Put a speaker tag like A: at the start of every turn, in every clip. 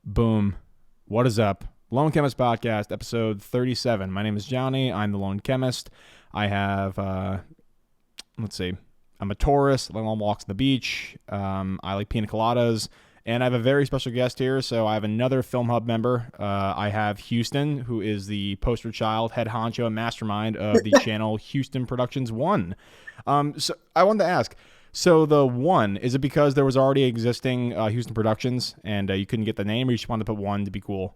A: Boom. What is up? Lone Chemist Podcast, episode 37. My name is Johnny. I'm the Lone Chemist. I have, let's see, I'm a tourist. I long walks on the beach. I like pina coladas. And I have a very special guest here. So I have another Film Hub member. I have Houston, who is the poster child, head honcho, and mastermind of the channel Houstonproductions1. So I wanted to ask, so the one, is it because there was already existing Houston Productions and you couldn't get the name, or you just wanted to put one to be cool?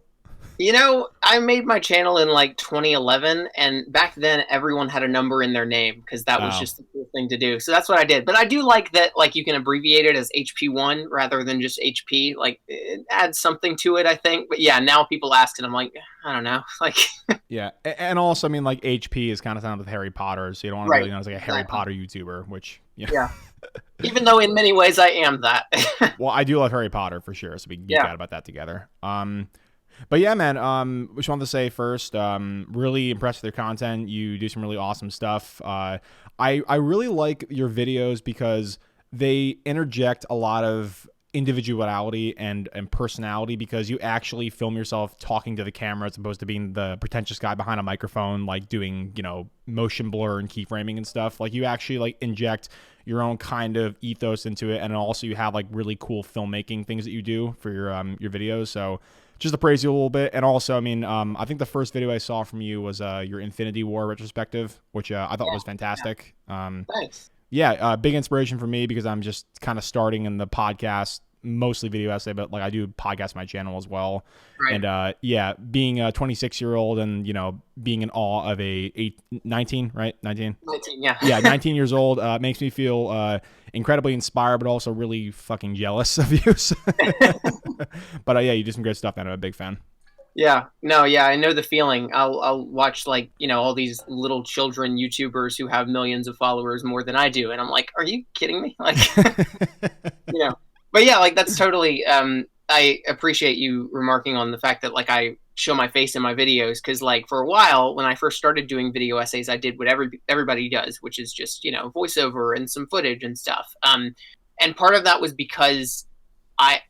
B: I made my channel in like 2011, and back then everyone had a number in their name because that was
A: Oh,
B: just the cool thing to do. So that's what I did. But I do like that, like you can abbreviate it as HP1 rather than just HP. Like it adds something to it, I think. But yeah, now people ask, and I'm like, I don't know. Like,
A: yeah. And also, I mean, like, HP is kind of sound with Harry Potter, so you don't want to really
B: right,
A: know as like a Harry
B: exactly.
A: Potter YouTuber, which, yeah.
B: Yeah. Even though in many ways I am that.
A: Well, I do love Harry Potter for sure, so we can geek
B: Yeah.
A: out about that together. But yeah, man, just wanted to say first, really impressed with your content. You do some really awesome stuff. I really like your videos because they interject a lot of individuality and personality, because you actually film yourself talking to the camera as opposed to being the pretentious guy behind a microphone, like doing, motion blur and keyframing and stuff. Like, you actually like inject your own kind of ethos into it, and also you have like really cool filmmaking things that you do for your videos. So just to praise you a little bit. And also, I mean, I think the first video I saw from you was your Infinity War retrospective, which I thought
B: Yeah.
A: was fantastic.
B: Thanks.
A: Yeah, big inspiration for me because I'm just kind of starting in the podcast, mostly video essay, but like I do podcast on my channel as well.
B: Right.
A: And yeah, being a 26-year-old and being in awe of a 19, right? 19.
B: 19, yeah.
A: Yeah, 19 years old makes me feel incredibly inspired, but also really fucking jealous of you. But yeah, you do some great stuff, man. I'm a big fan.
B: Yeah, no, yeah, I know the feeling. I'll watch like, all these little children YouTubers who have millions of followers more than I do, and I'm like, are you kidding me? Like, you know. But yeah, like that's totally I appreciate you remarking on the fact that like I show my face in my videos, because like for a while when I first started doing video essays, I did what everybody does, which is just, voiceover and some footage and stuff. And part of that was because I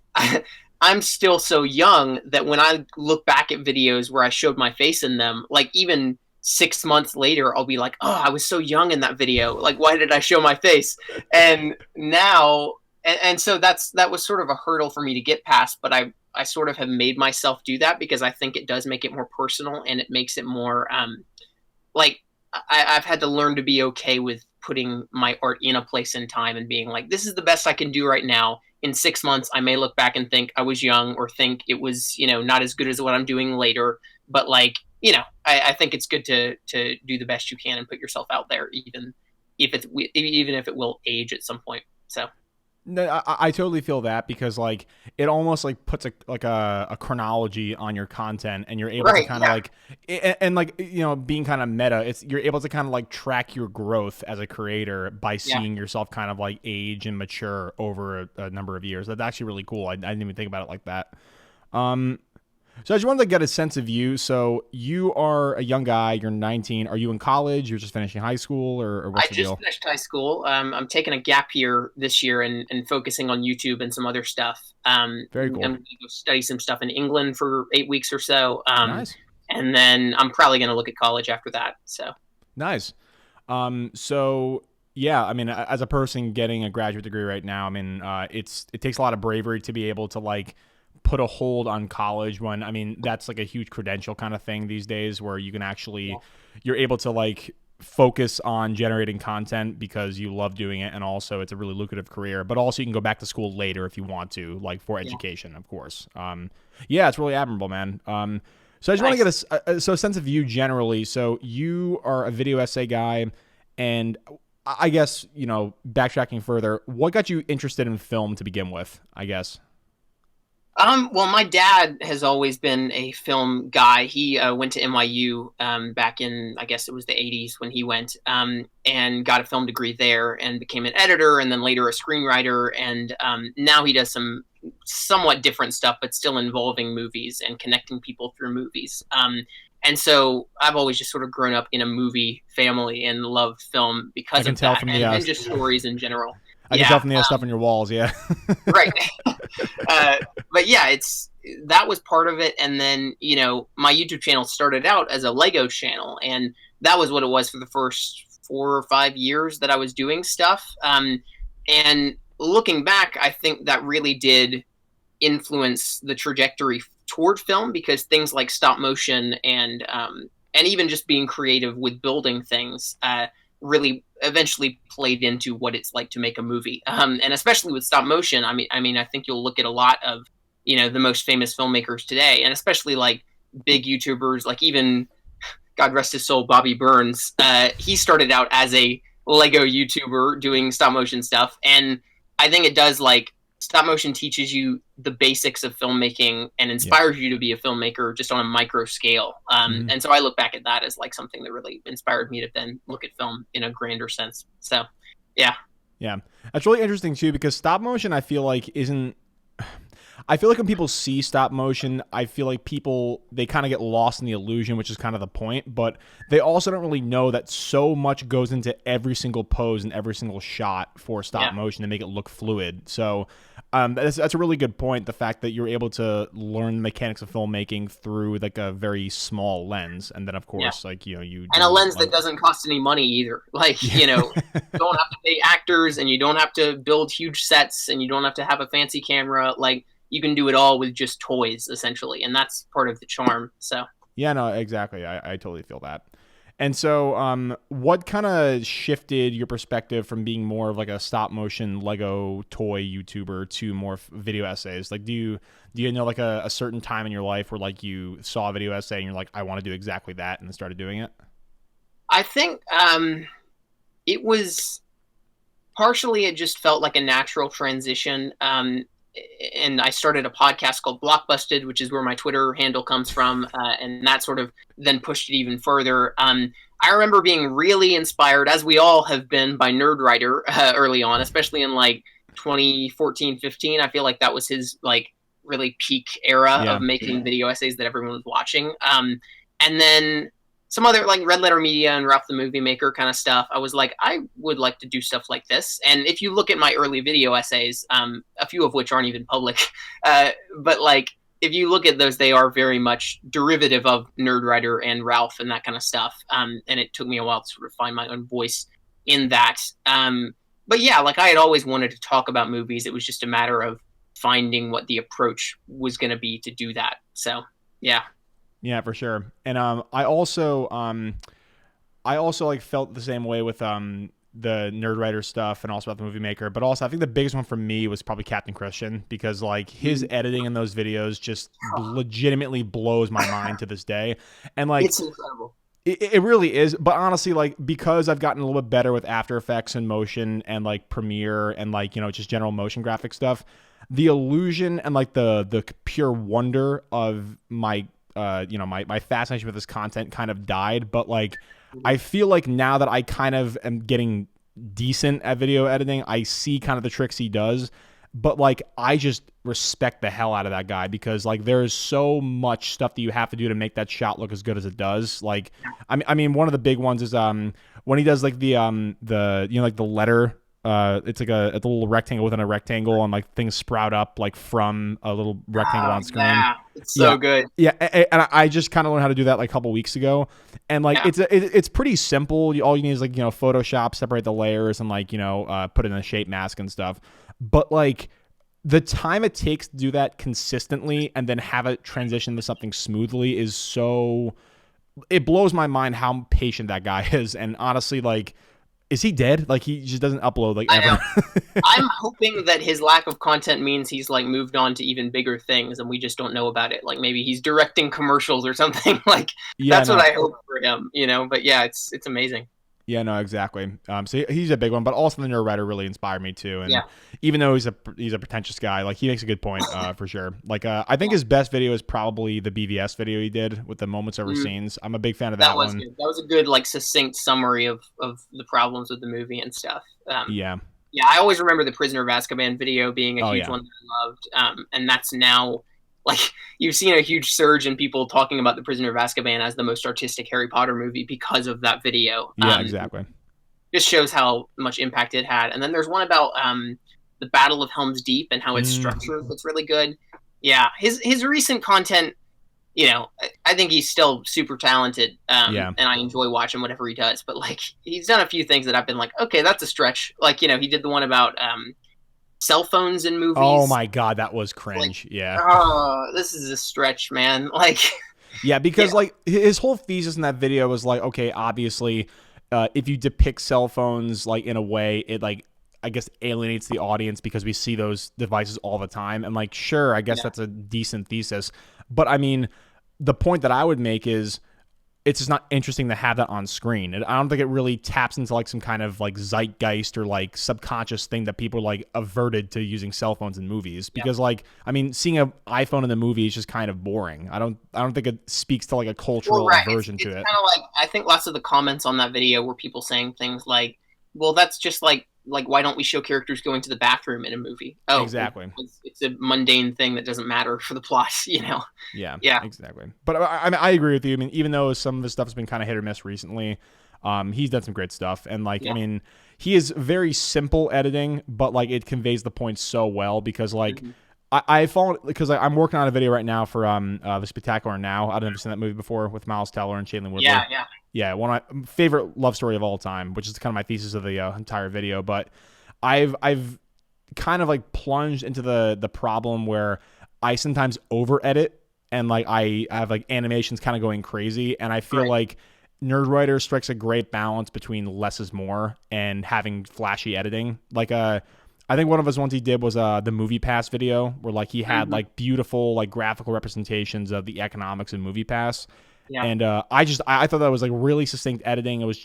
B: I'm still so young that when I look back at videos where I showed my face in them, like even 6 months later, I'll be like, oh, I was so young in that video. Like, why did I show my face? And now, and so that was sort of a hurdle for me to get past, but I sort of have made myself do that because I think it does make it more personal, and it makes it more, like, I've had to learn to be okay with putting my art in a place and time and being like, this is the best I can do right now. In 6 months, I may look back and think I was young, or think it was, not as good as what I'm doing later. But like, I think it's good to do the best you can and put yourself out there, even if it will age at some point. So
A: No, I totally feel that, because like it almost like puts a chronology on your content, and you're able to
B: right,
A: kind of
B: yeah,
A: like and like being kind of meta. It's you're able to kind of like track your growth as a creator by
B: yeah.
A: seeing yourself kind of like age and mature over a number of years. That's actually really cool. I didn't even think about it like that. Um, so I just wanted to get a sense of you. So you are a young guy. You're 19. Are you in college? You're just finishing high school, or
B: I
A: what's the
B: just
A: deal?
B: finished high school. I'm taking a gap year this year and focusing on YouTube and some other stuff.
A: Very
B: I'm
A: cool.
B: going to go study some stuff in England for 8 weeks or so.
A: Nice.
B: And then I'm probably going to look at college after that. So
A: Nice. So yeah, I mean, as a person getting a graduate degree right now, I mean, it takes a lot of bravery to be able to like put a hold on college, when I mean that's like a huge credential kind of thing these days, where you can
B: yeah,
A: actually you're able to like focus on generating content because you love doing it, and also it's a really lucrative career, but also you can go back to school later if you want to, like for
B: yeah,
A: education, of course. Yeah, it's really admirable, man. So I just want to
B: nice.
A: get a sense of you generally. So you are a video essay guy, and I guess, backtracking further, what got you interested in film to begin with, I guess?
B: Well, my dad has always been a film guy. He went to NYU back in, I guess it was the 80s when he went, and got a film degree there and became an editor and then later a screenwriter. And now he does some somewhat different stuff, but still involving movies and connecting people through movies. And so I've always just sort of grown up in a movie family and loved film
A: I
B: because
A: can
B: of
A: tell
B: that,
A: from the
B: and just stories in general.
A: I can tell
B: Yeah,
A: from the stuff on your walls. Yeah.
B: right. uh, but yeah, it's that was part of it. And then, my YouTube channel started out as a Lego channel, and that was what it was for the first 4 or 5 years that I was doing stuff. And looking back, I think that really did influence the trajectory toward film, because things like stop motion and even just being creative with building things really eventually played into what it's like to make a movie. And especially with stop motion, I think you'll look at a lot of the most famous filmmakers today, and especially like big YouTubers, like even God rest his soul, Bobby Burns. He started out as a Lego YouTuber doing stop motion stuff, and I think it does, like, stop motion teaches you the basics of filmmaking and inspires you to be a filmmaker just on a micro scale. And so I look back at that as like something that really inspired me to then look at film in a grander sense. So, yeah.
A: Yeah. That's really interesting too, because stop motion, I feel like when people see stop motion, I feel like they kind of get lost in the illusion, which is kind of the point, but they also don't really know that so much goes into every single pose and every single shot for stop motion to make it look fluid. So that's a really good point. The fact that you're able to learn the mechanics of filmmaking through like a very small lens. And then of course, and
B: a lens that doesn't cost any money either. Like, you don't have to pay actors, and you don't have to build huge sets, and you don't have to have a fancy camera. Like, you can do it all with just toys, essentially, and that's part of the charm. So
A: yeah, no, exactly. I totally feel that. And so, what kind of shifted your perspective from being more of like a stop motion Lego toy YouTuber to more video essays? Like, do you know like a certain time in your life where like you saw a video essay and you're like, I want to do exactly that, and then started doing it?
B: I think it was partially, it just felt like a natural transition. And I started a podcast called Blockbusted, which is where my Twitter handle comes from, and that sort of then pushed it even further. I remember being really inspired, as we all have been, by Nerdwriter early on, especially in like 2014, 15. I feel like that was his like really peak era of making video essays that everyone was watching. And then some other like Red Letter Media and Ralph the Movie Maker kind of stuff. I was like, I would like to do stuff like this. And if you look at my early video essays, a few of which aren't even public, but like if you look at those, they are very much derivative of Nerdwriter and Ralph and that kind of stuff. And it took me a while to sort of find my own voice in that. But yeah, like I had always wanted to talk about movies. It was just a matter of finding what the approach was going to be to do that. So yeah.
A: Yeah, for sure. And I also like felt the same way with the Nerdwriter stuff and also about the Movie Maker. But also I think the biggest one for me was probably Captain Christian, because like his editing in those videos just legitimately blows my mind to this day. And like
B: it's incredible.
A: It really is. But honestly, like, because I've gotten a little bit better with After Effects and motion and like Premiere and like, just general motion graphic stuff, the illusion and like the pure wonder of my my fascination with this content kind of died. But like, I feel like now that I kind of am getting decent at video editing, I see kind of the tricks he does. But like, I just respect the hell out of that guy, because like there's so much stuff that you have to do to make that shot look as good as it does. Like, I mean, one of the big ones is when he does like the like the letter. It's like a little rectangle within a rectangle, and like things sprout up like from a little rectangle on screen.
B: Yeah, it's so good.
A: Yeah, and I just kind of learned how to do that like a couple weeks ago, and like it's pretty simple. All you need is like Photoshop, separate the layers, and like put in a shape mask and stuff. But like the time it takes to do that consistently and then have it transition to something smoothly is so. It blows my mind how patient that guy is, and honestly, like. Is he dead? Like, he just doesn't upload like ever.
B: I'm hoping that his lack of content means he's like moved on to even bigger things and we just don't know about it. Like maybe he's directing commercials or something. Like that's what I hope for him, But yeah, it's amazing.
A: Yeah, no, exactly. So he's a big one, but also the Nerdwriter really inspired me too. And even though he's a pretentious guy, like he makes a good point for sure. Like I think his best video is probably the BVS video he did with the moments over scenes. I'm a big fan of that one.
B: Good. That was a good like succinct summary of the problems with the movie and stuff. Yeah, I always remember the Prisoner of Azkaban video being a huge one that I loved. And that's now. Like, you've seen a huge surge in people talking about The Prisoner of Azkaban as the most artistic Harry Potter movie because of that video.
A: Yeah, exactly.
B: Just shows how much impact it had. And then there's one about the Battle of Helm's Deep and how it's structured that's really good. Yeah, his recent content, I think he's still super talented,
A: Yeah.
B: and I enjoy watching whatever he does. But like, he's done a few things that I've been like, okay, that's a stretch. Like, he did the one about cell phones in
A: Oh
B: movies.
A: my God, that was
B: Like,
A: cringe. Yeah.
B: oh, this is a stretch, man. Like,
A: Yeah,
B: yeah,
A: because like his whole thesis in that video was like, okay, obviously, if you depict cell phones like in a way, it like I guess alienates the audience because we see those devices all the time. And like, sure, I guess
B: yeah,
A: that's a decent thesis, but I mean, the point that I would make is it's just not interesting to have that on screen. I don't think it really taps into like some kind of like zeitgeist or like subconscious thing that people like averted to using cell phones in movies.
B: yeah.
A: Because like, I mean, seeing an iPhone in the movie is just kind of boring. I don't think it speaks to like a
B: Well,
A: cultural
B: right. It's
A: aversion
B: it's
A: to it.
B: kind of like, I think lots of the comments on that video were people saying things like, "Well, that's just like why don't we show characters going to the bathroom in a movie? Oh, well,
A: Exactly.
B: it's a mundane thing that doesn't matter for the plot, you know?
A: Yeah,
B: Yeah,
A: exactly. But I agree with you. I mean, even though some of his stuff has been kind of hit or miss recently, he's done some great stuff. And like, I
B: yeah,
A: mean, he is very simple editing, but like it conveys the point so well because like
B: hmm
A: I fall because I'm working on a video right now for the Spectacular Now. I've never seen that movie before with Miles Teller and Shailene
B: yeah,
A: Woodley.
B: yeah.
A: Yeah, one of my favorite love story of all time, which is kind of my thesis of the entire video. But I've kind of like plunged into the problem where I sometimes over edit and like I have like animations kind of going crazy, and I feel
B: Right.
A: like Nerdwriter strikes a great balance between less is more and having flashy editing. Like I think one of his ones he did was the Movie Pass video where like he had
B: hmm
A: like beautiful like graphical representations of the economics in Movie Pass.
B: Yeah.
A: And I thought that was like really succinct editing. It was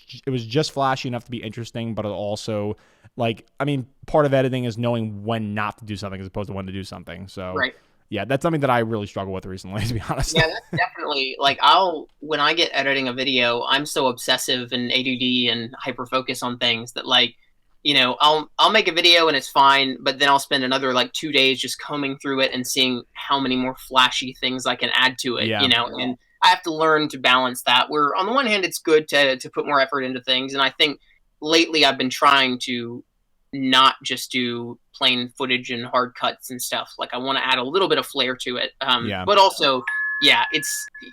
A: just flashy enough to be interesting, but it also like I mean part of editing is knowing when not to do something as opposed to when to do something. So
B: Right.
A: yeah, that's something that I really struggle with recently, to be honest.
B: Yeah, that's definitely like, when I get editing a video, I'm so obsessive and ADD and hyper focus on things that like, I'll make a video and it's fine, but then I'll spend another like 2 days just combing through it and seeing how many more flashy things I can add to it,
A: Yeah.
B: and I have to learn to balance that. Where on the one hand, it's good to put more effort into things, and I think lately I've been trying to not just do plain footage and hard cuts and stuff. Like, I want to add a little bit of flair to it,
A: Yeah.
B: but also, yeah,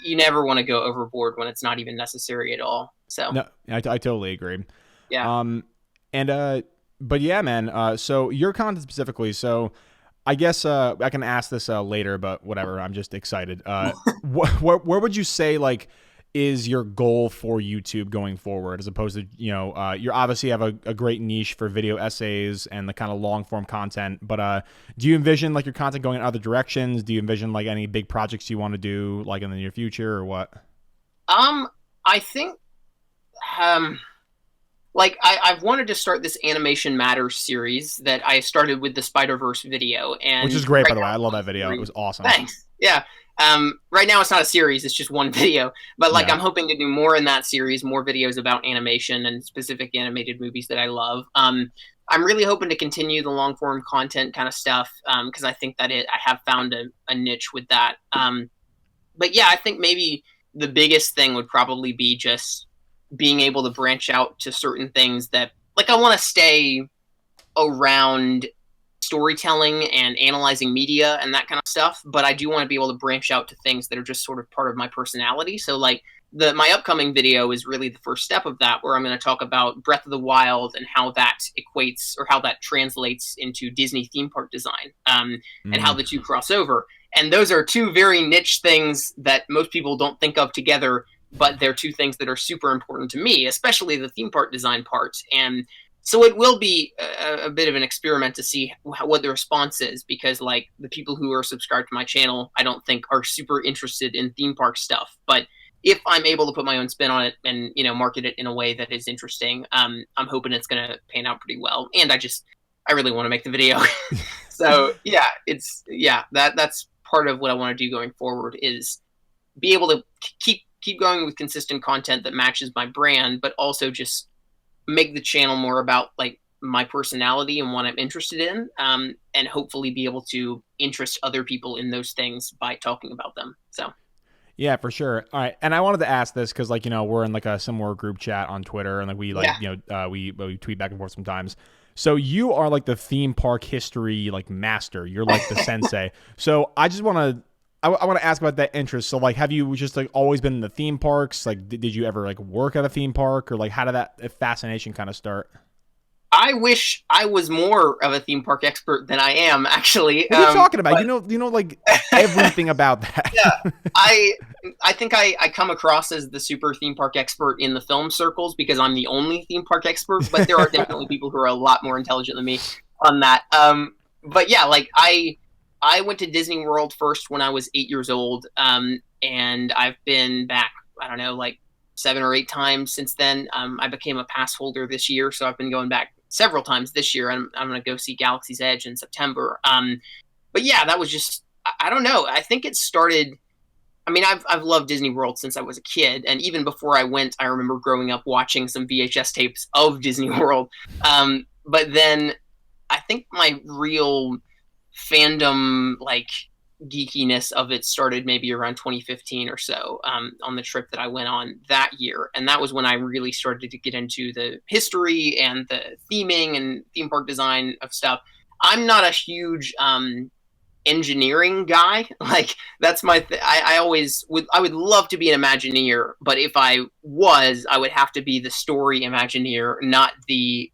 B: you never want to go overboard when it's not even necessary at all. So
A: No, I totally agree.
B: yeah,
A: Um, and but yeah, man. So your content specifically. So I guess I can ask this later, but whatever. I'm just excited. Where would you say like is your goal for YouTube going forward, as opposed to you obviously have a great niche for video essays and the kind of long form content, but do you envision like your content going in other directions? Do you envision like any big projects you want to do like in the near future or what?
B: I think um like, I've wanted to start this Animation Matters series that I started with the Spider Verse video,
A: Which is
B: and
A: great, by
B: right
A: the way.
B: now
A: I
B: it's
A: love
B: not
A: that
B: a
A: video. It
B: series.
A: was awesome.
B: Thanks. Yeah. Right now it's not a series; it's just one video. But like,
A: Yeah.
B: I'm hoping to do more in that series, more videos about animation and specific animated movies that I love. I'm really hoping to continue the long form content kind of stuff, because I think that I have found a niche with that. But yeah, I think maybe the biggest thing would probably be just being able to branch out to certain things that, like, I want to stay around storytelling and analyzing media and that kind of stuff, but I do want to be able to branch out to things that are just sort of part of my personality. So like, the my upcoming video is really the first step of that, where I'm going to talk about Breath of the Wild and how that equates, or how that translates into Disney theme park design, and how
A: Mm,
B: the two cross over. And those are two very niche things that most people don't think of together, but they're two things that are super important to me, especially the theme park design part. And so it will be a bit of an experiment to see what the response is, because like, the people who are subscribed to my channel, I don't think are super interested in theme park stuff. But if I'm able to put my own spin on it and market it in a way that is interesting, I'm hoping it's going to pan out pretty well. And I really want to make the video. So yeah, that's part of what I want to do going forward, is be able to keep going with consistent content that matches my brand, but also just make the channel more about like my personality and what I'm interested in, and hopefully be able to interest other people in those things by talking about them. So
A: yeah, for sure. All right, and I wanted to ask this because, like, we're in like a similar group chat on Twitter, and like we like
B: yeah,
A: we tweet back and forth sometimes. So you are like the theme park history like master. You're like the sensei. So I just want to I want to ask about that interest. So like, have you just like always been in the theme parks? Like, did you ever like work at a theme park, or like how did that fascination kind of start?
B: I wish I was more of a theme park expert than I am, actually.
A: What are you talking about?
B: But
A: You know, like everything about that.
B: yeah, I I think I come across as the super theme park expert in the film circles because I'm the only theme park expert. But there are definitely people who are a lot more intelligent than me on that. But yeah, like I went to Disney World first when I was 8 years old, and I've been back. I don't know, like 7 or 8 times since then. I became a pass holder this year, so I've been going back several times this year. I'm going to go see Galaxy's Edge in September. But yeah, that was just I don't know. I think it started. I mean, I've loved Disney World since I was a kid, and even before I went, I remember growing up watching some VHS tapes of Disney World. But then I think my real fandom, like geekiness of it, started maybe around 2015 or so, on the trip that I went on that year, and that was when I really started to get into the history and the theming and theme park design of stuff. I'm not a huge engineering guy. Like that's my I always would I would love to be an Imagineer, but if I was, I would have to be the story Imagineer, not the,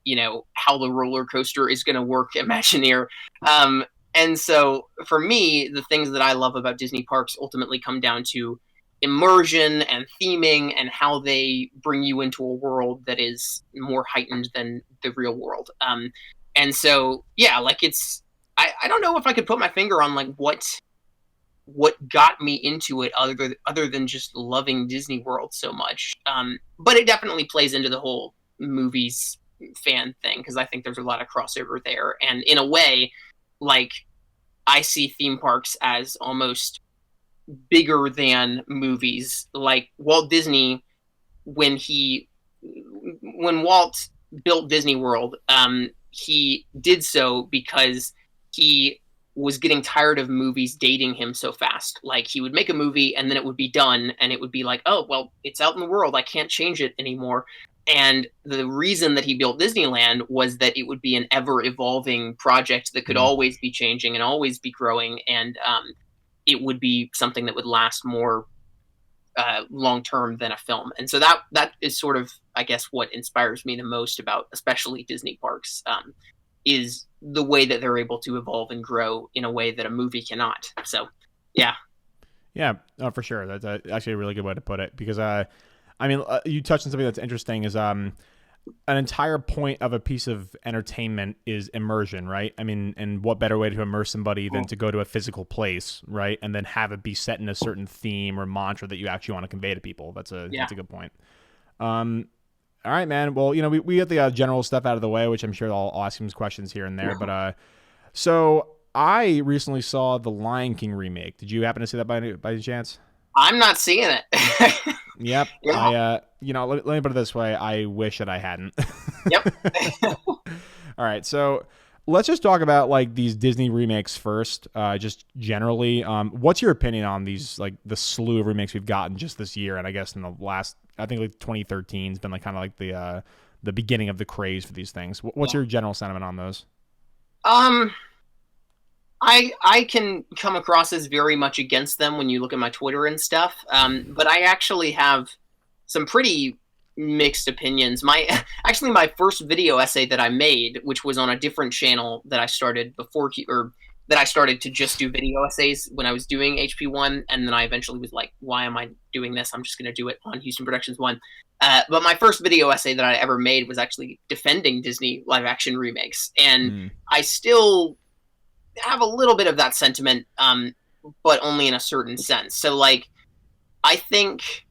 B: how the roller coaster is going to work Imagineer. And so for me, the things that I love about Disney parks ultimately come down to immersion and theming and how they bring you into a world that is more heightened than the real world. And so yeah, like I don't know if I could put my finger on like what got me into it other than just loving Disney World so much. But it definitely plays into the whole movies fan thing because I think there's a lot of crossover there. And in a way, like I see theme parks as almost bigger than movies. Like Walt Disney, when he when Walt built Disney World, he did so because he was getting tired of movies dating him so fast. Like he would make a movie and then it would be done and it would be like, oh, well, it's out in the world. I can't change it anymore. And the reason that he built Disneyland was that it would be an ever evolving project that could
A: Mm.
B: always be changing and always be growing. And it would be something that would last more long term than a film. And so that is sort of, I guess, what inspires me the most about especially Disney parks, is the way that they're able to evolve and grow in a way that a movie cannot. So, yeah.
A: Yeah, for sure. That's actually a really good way to put it because I mean, you touched on something that's interesting. Is an entire point of a piece of entertainment is immersion, right? I mean, and what better way to immerse somebody than to go to a physical place, right? And then have it be set in a certain theme or mantra that you actually want to convey to people. That's a good point. All right, man. Well, we get the general stuff out of the way, which I'm sure I'll ask some questions here and there. But so I recently saw the Lion King remake. Did you happen to see that by any chance?
B: I'm not seeing it.
A: Yep.
B: Yeah.
A: Let me put it this way. I wish that I hadn't.
B: Yep.
A: All right. So let's just talk about like these Disney remakes first, just generally. What's your opinion on these, like the slew of remakes we've gotten just this year? And I guess in the last, I think like 2013 has been like kind of like the beginning of the craze for these things. What's your general sentiment on those?
B: I can come across as very much against them when you look at my Twitter and stuff. But I actually have some pretty mixed opinions. My first video essay that I made, which was on a different channel that I started or that I started to just do video essays when I was doing HP1, and then I eventually was like, why am I doing this? I'm just going to do it on Houstonproductions1. But my first video essay that I ever made was actually defending Disney live action remakes, and I still have a little bit of that sentiment, but only in a certain sense. So, like, I think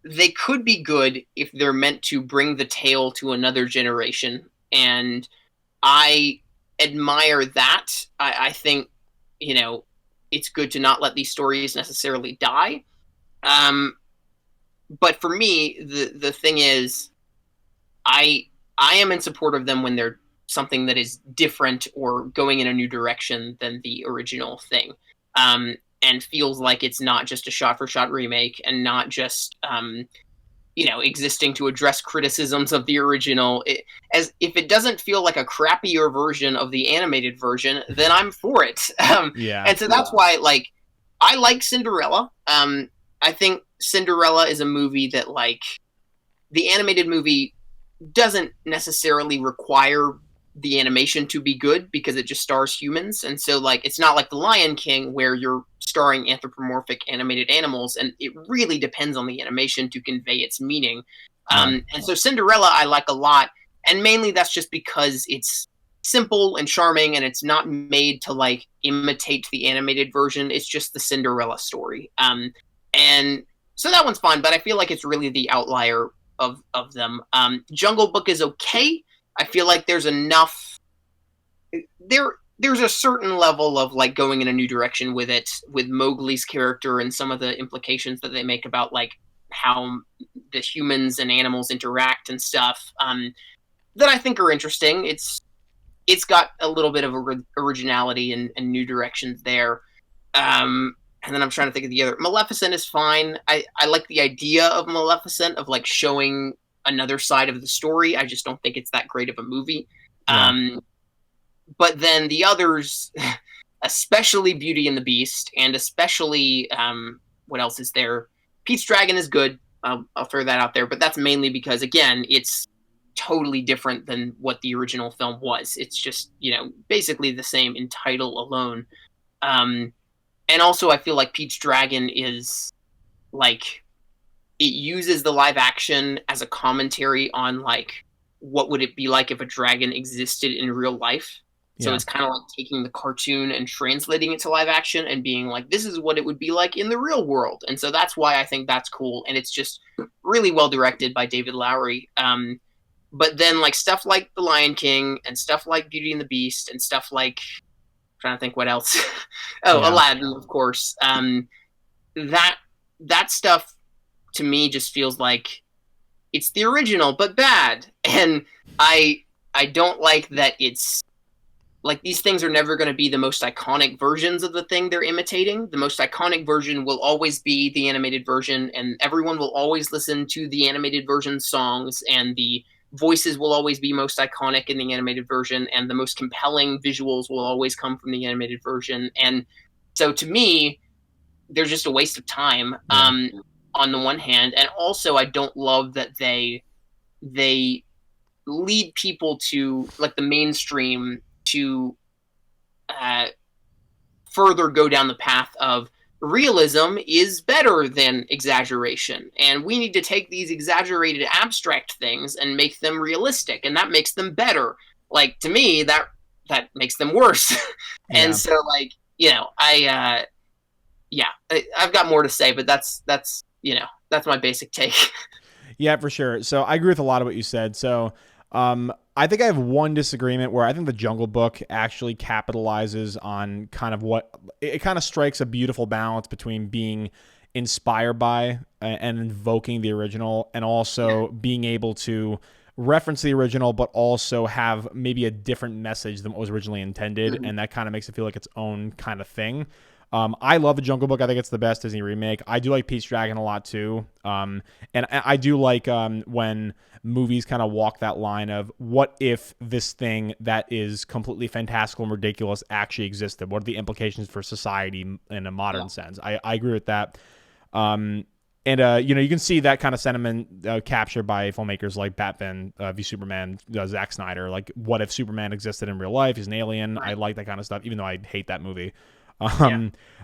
B: they could be good if they're meant to bring the tale to another generation, and I admire that. I think it's good to not let these stories necessarily die. But for me, the thing is, I am in support of them when they're something that is different or going in a new direction than the original thing, and feels like it's not just a shot for shot remake and not just existing to address criticisms of the original. As if it doesn't feel like a crappier version of the animated version, then I'm for it.
A: Yeah.
B: And so that's why, like, I like Cinderella. I think Cinderella is a movie that, like, the animated movie doesn't necessarily require the animation to be good because it just stars humans. And so, like, it's not like The Lion King where you're starring anthropomorphic animated animals, and it really depends on the animation to convey its meaning.
A: Yeah.
B: And so Cinderella I like a lot, and mainly that's just because it's simple and charming, and it's not made to, like, imitate the animated version. It's just the Cinderella story. And so that one's fun, but I feel like it's really the outlier of them. Jungle Book is okay. I feel like there's enough there's a certain level of, like, going in a new direction with it, with Mowgli's character and some of the implications that they make about, like, how the humans and animals interact and stuff, that I think are interesting. It's got a little bit of originality and new directions there. And then I'm trying to think of the other. Maleficent is fine. I like the idea of Maleficent, of, like, showing another side of the story. I just don't think it's that great of a movie.
A: Yeah.
B: But then the others, especially Beauty and the Beast, and especially what else is there? Pete's Dragon is good. I'll throw that out there, but that's mainly because, again, it's totally different than what the original film was. It's just, basically the same in title alone. And also, I feel like Pete's Dragon is, like, it uses the live action as a commentary on, like, what would it be like if a dragon existed in real life. So
A: Yeah.
B: it's kind of like taking the cartoon and translating it to live action and being like, this is what it would be like in the real world. And so that's why I think that's cool. And it's just really well directed by David Lowery. But then, like, stuff like The Lion King and stuff like Beauty and the Beast and stuff like, I'm trying to think what else.
A: Yeah.
B: Aladdin, of course. That stuff to me just feels like it's the original but bad. And I don't like that. It's like, these things are never going to be the most iconic versions of the thing they're imitating. The most iconic version will always be the animated version, and everyone will always listen to the animated version songs, and the voices will always be most iconic in the animated version, and the most compelling visuals will always come from the animated version. And so, to me, they're just a waste of time, on the one hand. And also, I don't love that they lead people to, like, the mainstream to further go down the path of realism is better than exaggeration, and we need to take these exaggerated abstract things and make them realistic, and that makes them better. Like, to me, that makes them worse. And
A: Yeah.
B: so, like, I've got more to say, but that's my basic take.
A: Yeah, for sure. So I agree with a lot of what you said. So I think I have one disagreement where I think the Jungle Book actually capitalizes on kind of what it kind of strikes a beautiful balance between being inspired by and invoking the original, and also being able to reference the original, but also have maybe a different message than what was originally intended. And that kind of makes it feel like its own kind of thing. I love the Jungle Book. I think it's the best Disney remake. I do like Pete's Dragon a lot too. And I do like when movies kind of walk that line of, what if this thing that is completely fantastical and ridiculous actually existed? What are the implications for society in a modern sense? I agree with that. And you can see that kind of sentiment captured by filmmakers like Batman v Superman, Zack Snyder. Like, what if Superman existed in real life? He's an alien. I like that kind of stuff, even though I hate that movie.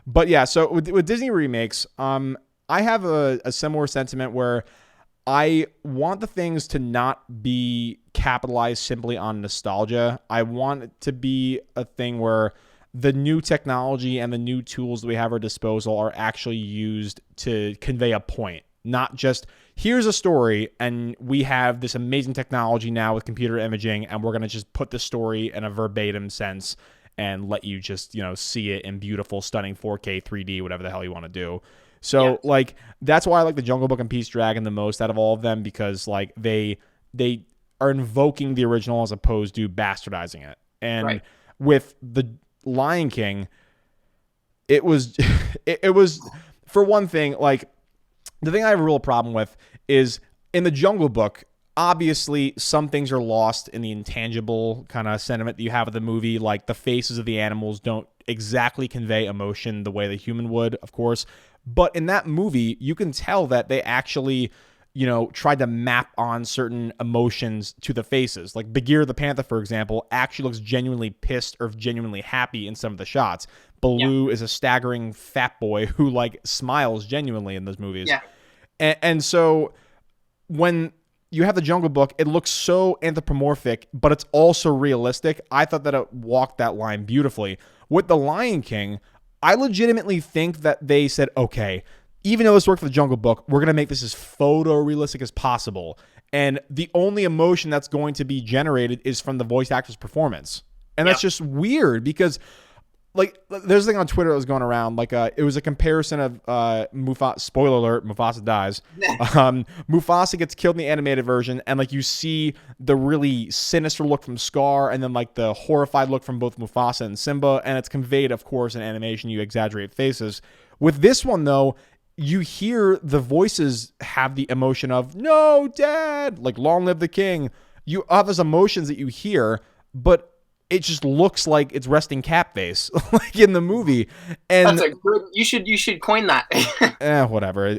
A: But yeah, so with Disney remakes, I have a similar sentiment where I want the things to not be capitalized simply on nostalgia. I want it to be a thing where the new technology and the new tools that we have at our disposal are actually used to convey a point. Not just, here's a story and we have this amazing technology now with computer imaging, and we're going to just put the story in a verbatim sense and let you just, see it in beautiful, stunning 4K, 3D, whatever the hell you want to do. So, like, that's why I like the Jungle Book and Pete's Dragon the most out of all of them, because, like, they are invoking the original as opposed to bastardizing it. And with the Lion King, it was, it was, for one thing, like, the thing I have a real problem with is in the Jungle Book, obviously some things are lost in the intangible kind of sentiment that you have of the movie. Like the faces of the animals don't exactly convey emotion the way the human would, of course. But in that movie, you can tell that they actually, tried to map on certain emotions to the faces. Like Bagheera the Panther, for example, actually looks genuinely pissed or genuinely happy in some of the shots.
B: Yeah.
A: Baloo is a staggering fat boy who like smiles genuinely in those movies.
B: Yeah.
A: And so when you have the Jungle Book, it looks so anthropomorphic, but it's also realistic. I thought that it walked that line beautifully. With The Lion King, I legitimately think that they said, okay, even though this worked for the Jungle Book, we're going to make this as photorealistic as possible. And the only emotion that's going to be generated is from the voice actor's performance. And that's just weird because like there's a thing on Twitter that was going around, like it was a comparison of Mufasa. Spoiler alert: Mufasa dies. Mufasa gets killed in the animated version, and like you see the really sinister look from Scar, and then like the horrified look from both Mufasa and Simba, and it's conveyed, of course, in animation. You exaggerate faces. With this one, though, you hear the voices have the emotion of "No, Dad!" Like "Long live the King." You have those emotions that you hear, but it just looks like it's resting cap face like in the movie. And
B: That's a good. You should coin that.
A: whatever.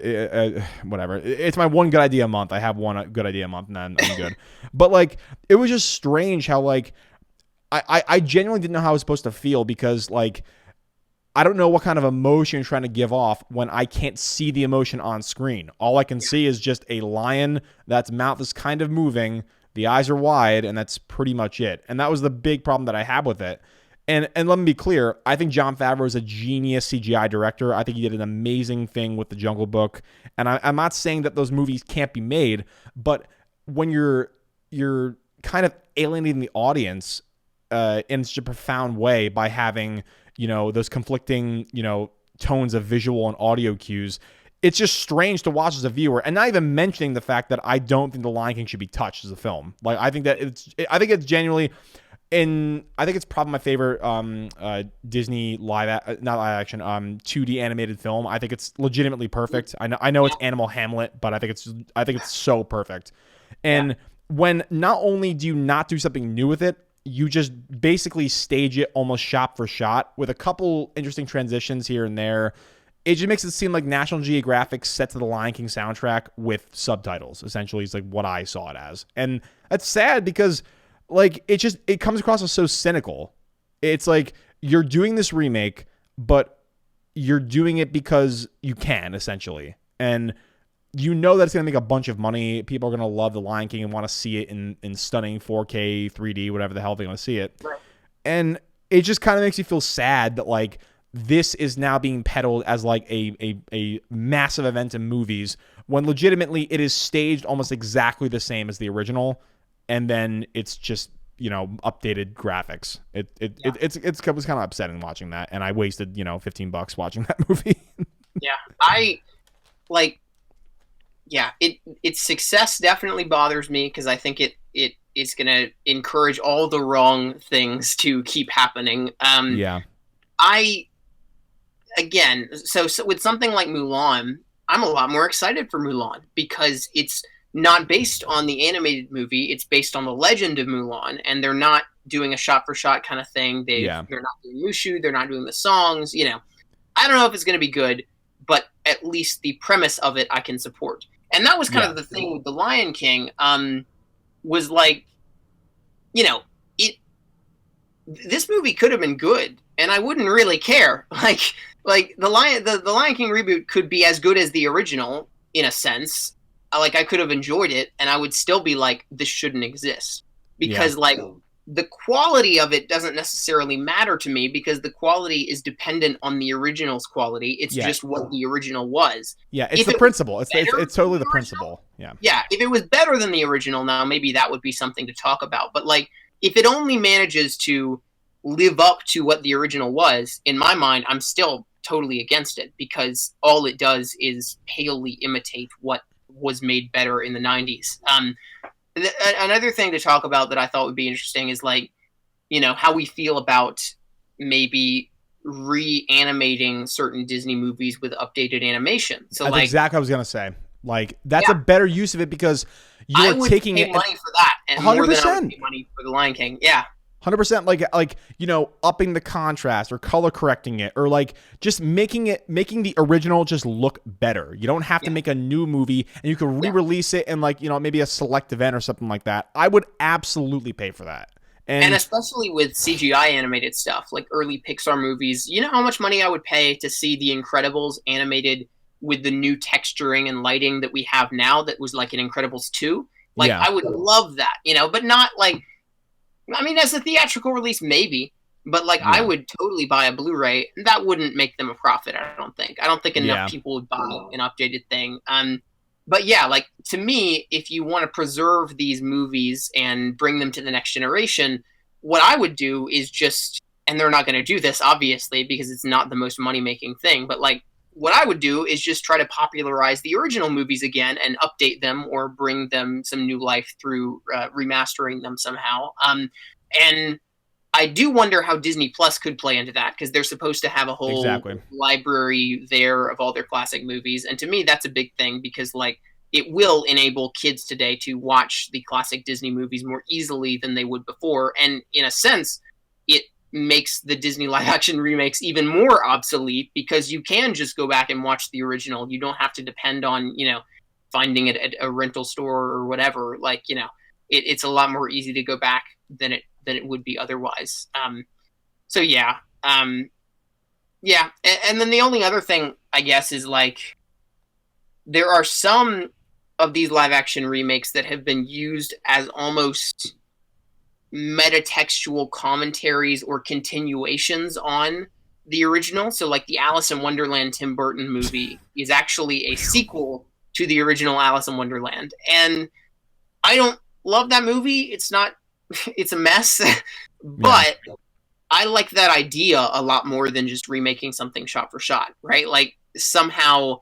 A: Whatever. It's my one good idea a month. I have one good idea a month, and then I'm good. But like, it was just strange how like I genuinely didn't know how I was supposed to feel because like I don't know what kind of emotion you're trying to give off when I can't see the emotion on screen. All I can see is just a lion that's mouth is kind of moving. The eyes are wide, and that's pretty much it. And that was the big problem that I had with it. And let me be clear, I think Jon Favreau is a genius CGI director. I think he did an amazing thing with The Jungle Book. And I'm not saying that those movies can't be made, but when you're kind of alienating the audience in such a profound way by having, those conflicting, tones of visual and audio cues, it's just strange to watch as a viewer, and not even mentioning the fact that I don't think The Lion King should be touched as a film. Like, I think it's genuinely, I think it's probably my favorite Disney not live action 2D animated film. I think it's legitimately perfect. I know it's Animal Hamlet, but I think it's so perfect. And when not only do you not do something new with it, you just basically stage it almost shot for shot with a couple interesting transitions here and there. It just makes it seem like National Geographic set to the Lion King soundtrack with subtitles. Essentially, it's like what I saw it as. And that's sad because like it comes across as so cynical. It's like you're doing this remake, but you're doing it because you can, essentially. And you know that it's going to make a bunch of money. People are going to love The Lion King and want to see it in stunning 4K, 3D, whatever the hell they want to see it.
B: Right.
A: And it just kind of makes you feel sad that like this is now being peddled as like a massive event in movies when legitimately it is staged almost exactly the same as the original, and then it's just updated graphics. It was kind of upsetting watching that, and I wasted $15 watching that movie.
B: Yeah, I like. Yeah, its success definitely bothers me because I think it is going to encourage all the wrong things to keep happening.
A: Yeah.
B: Again, so with something like Mulan, I'm a lot more excited for Mulan because it's not based on the animated movie. It's based on the legend of Mulan, and they're not doing a shot-for-shot kind of thing. They're not doing Mushu. They're not doing the songs. I don't know if it's going to be good, but at least the premise of it I can support. And that was kind of the thing with The Lion King, was like, this movie could have been good, and I wouldn't really care. Like the Lion King reboot could be as good as the original in a sense. Like I could have enjoyed it, and I would still be like, this shouldn't exist because like the quality of it doesn't necessarily matter to me because the quality is dependent on the original's quality. It's just what the original was.
A: Yeah, it's the principle. It's totally the principle. Yeah.
B: Yeah, if it was better than the original, now maybe that would be something to talk about. But like, if it only manages to live up to what the original was, in my mind, I'm still totally against it because all it does is palely imitate what was made better in the 90s. Another thing to talk about that I thought would be interesting is like, how we feel about maybe reanimating certain Disney movies with updated animation. So
A: that's
B: like
A: exactly what I was gonna say. Like that's a
B: Yeah,
A: better use of it because
B: I
A: you're
B: would
A: taking
B: pay
A: it at
B: money for that, and more than I would
A: 100%.
B: pay money for the Lion King. Yeah,
A: 100%, like upping the contrast or color correcting it, or like just making the original just look better. You don't have to
B: yeah,
A: make a new movie, and you can
B: yeah.
A: re-release it in, like, maybe a select event or something like that. I would absolutely pay for that.
B: And
A: And
B: especially with CGI animated stuff, like early Pixar movies, you know how much money I would pay to see The Incredibles animated with the new texturing and lighting that we have now that was like in Incredibles 2? Like,
A: yeah,
B: I would love that, but not like, I mean, as a theatrical release, maybe, but like, I
A: yeah,
B: would totally buy a Blu ray. That wouldn't make them a profit, I don't think. I don't think enough
A: yeah,
B: people would buy an updated thing. But yeah, like to me, if you want to preserve these movies and bring them to the next generation, what I would do is just, and they're not going to do this obviously because it's not the most money making thing, but like what I would do is just try to popularize the original movies again and update them or bring them some new life through remastering them somehow. And I do wonder how Disney Plus could play into that because they're supposed to have a whole
A: exactly.
B: library there of all their classic movies. And to me, that's a big thing because, like, it will enable kids today to watch the classic Disney movies more easily than they would before. And in a sense, it makes the Disney live action remakes even more obsolete because you can just go back and watch the original. You don't have to depend on, finding it at a rental store or whatever. Like, it's a lot more easy to go back than it would be otherwise. So yeah, yeah, and then the only other thing I guess is like there are some of these live action remakes that have been used as almost metatextual commentaries or continuations on the original. So like the Alice in Wonderland Tim Burton movie is actually a sequel to the original Alice in Wonderland, and I don't love that movie. It's not. It's a mess,
A: Yeah,
B: but I like that idea a lot more than just remaking something shot for shot, right? Like somehow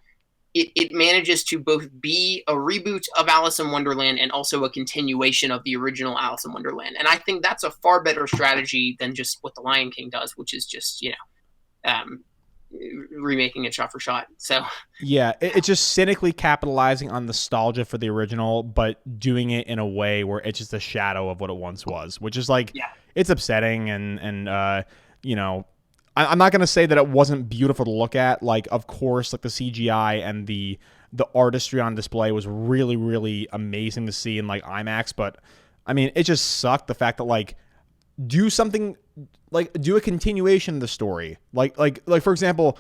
B: it manages to both be a reboot of Alice in Wonderland and also a continuation of the original Alice in Wonderland. And I think that's a far better strategy than just what the Lion King does, which is just, um, remaking it shot for shot. So
A: yeah, it's just cynically capitalizing on nostalgia for the original, but doing it in a way where it's just a shadow of what it once was, which is like,
B: yeah,
A: it's upsetting. And you know, I'm not gonna say that it wasn't beautiful to look at. Like, of course, like the CGI and the artistry on display was really, really amazing to see in like IMAX. But I mean, it just sucked the fact that, like, do something, like do a continuation of the story, like for example,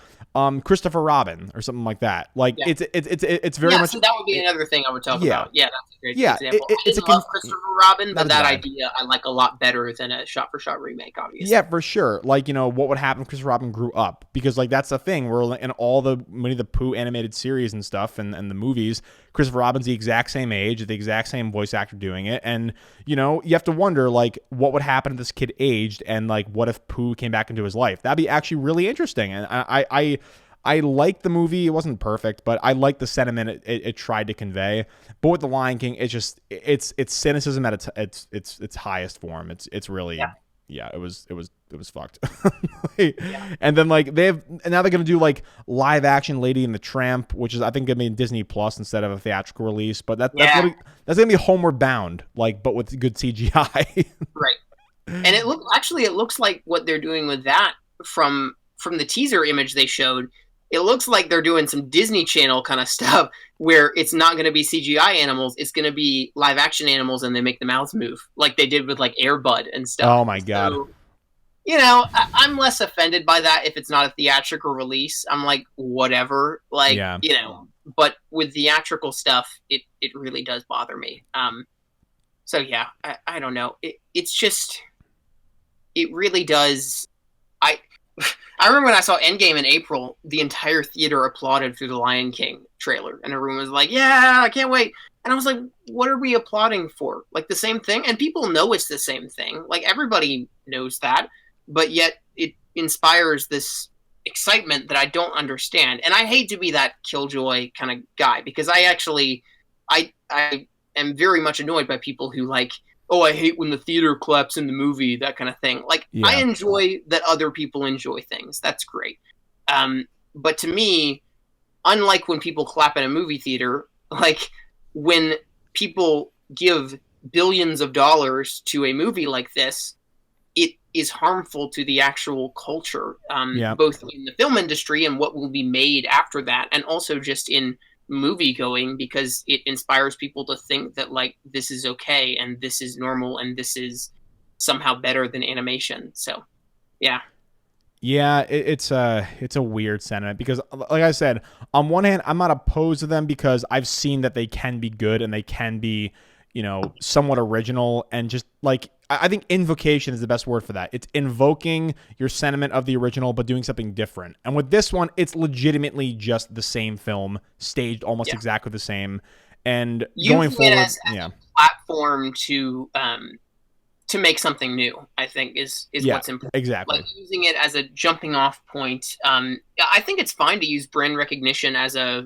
A: Christopher Robin or something like that. Like
B: yeah.
A: it's very
B: Yeah,
A: much
B: see, that would be another thing I would talk
A: yeah,
B: about. Yeah, that's a great
A: yeah,
B: example. I
A: it's
B: didn't love Christopher Robin,
A: not
B: but
A: as
B: that
A: bad.
B: idea I like a lot better than a shot-for-shot remake,
A: Yeah,
B: obviously.
A: for sure. Like, what would happen if Chris Robin grew up? Because, like, that's the thing. We're in all the Winnie the Pooh animated series and stuff, and the movies. Christopher Robin's the exact same age, the exact same voice actor doing it. And, you have to wonder, like, what would happen if this kid aged, and, like, what if Pooh came back into his life? That'd be actually really interesting. And I like the movie. It wasn't perfect, but I like the sentiment it tried to convey. But with The Lion King, it's cynicism at its highest form. It's really,
B: Yeah,
A: yeah, it was fucked. Like,
B: yeah,
A: and then, like, now they're gonna do like live action Lady and the Tramp, which is, I think, gonna be in Disney Plus instead of a theatrical release. But
B: yeah,
A: that's gonna be Homeward Bound, like, but with good CGI.
B: right. And it looks like what they're doing with that from the teaser image they showed. It looks like they're doing some Disney Channel kind of stuff where it's not going to be CGI animals, it's going to be live action animals, and they make the mouths move like they did with like Air Bud and stuff.
A: Oh my god.
B: So I'm less offended by that if it's not a theatrical release. I'm like, whatever, like,
A: Yeah.
B: But with theatrical stuff, it really does bother me. So yeah, I don't know. It's just it really does. I I remember when I saw Endgame in April, the entire theater applauded through the Lion King trailer, and everyone was like, "Yeah, I can't wait." And I was like, "What are we applauding for? Like the same thing?" And people know it's the same thing. Like everybody knows that, but yet it inspires this excitement that I don't understand. And I hate to be that killjoy kind of guy because I am very much annoyed by people who like, oh, I hate when the theater claps in the movie, that kind of thing. Like, I
A: Yeah.
B: enjoy that other people enjoy things. That's great. But to me, unlike when people clap in a movie theater, Like when people give billions of dollars to a movie like this, it is harmful to the actual culture,
A: Yeah.
B: both in the film industry and what will be made after that, and also just in movie going, because it inspires people to think that like this is okay and this is normal and this is somehow better than animation. So yeah,
A: Yeah, it's a weird sentiment because, like I said, on one hand, I'm not opposed to them because I've seen that they can be good and they can be, somewhat original and just like I think invocation is the best word for that. It's invoking your sentiment of the original but doing something different. And with this one, it's legitimately just the same film staged almost
B: yeah,
A: exactly the same. And going
B: using it
A: forward,
B: as
A: yeah,
B: a platform to make something new, I think is
A: yeah,
B: what's important. Like
A: exactly,
B: using it as a jumping off point. I think it's fine to use brand recognition as a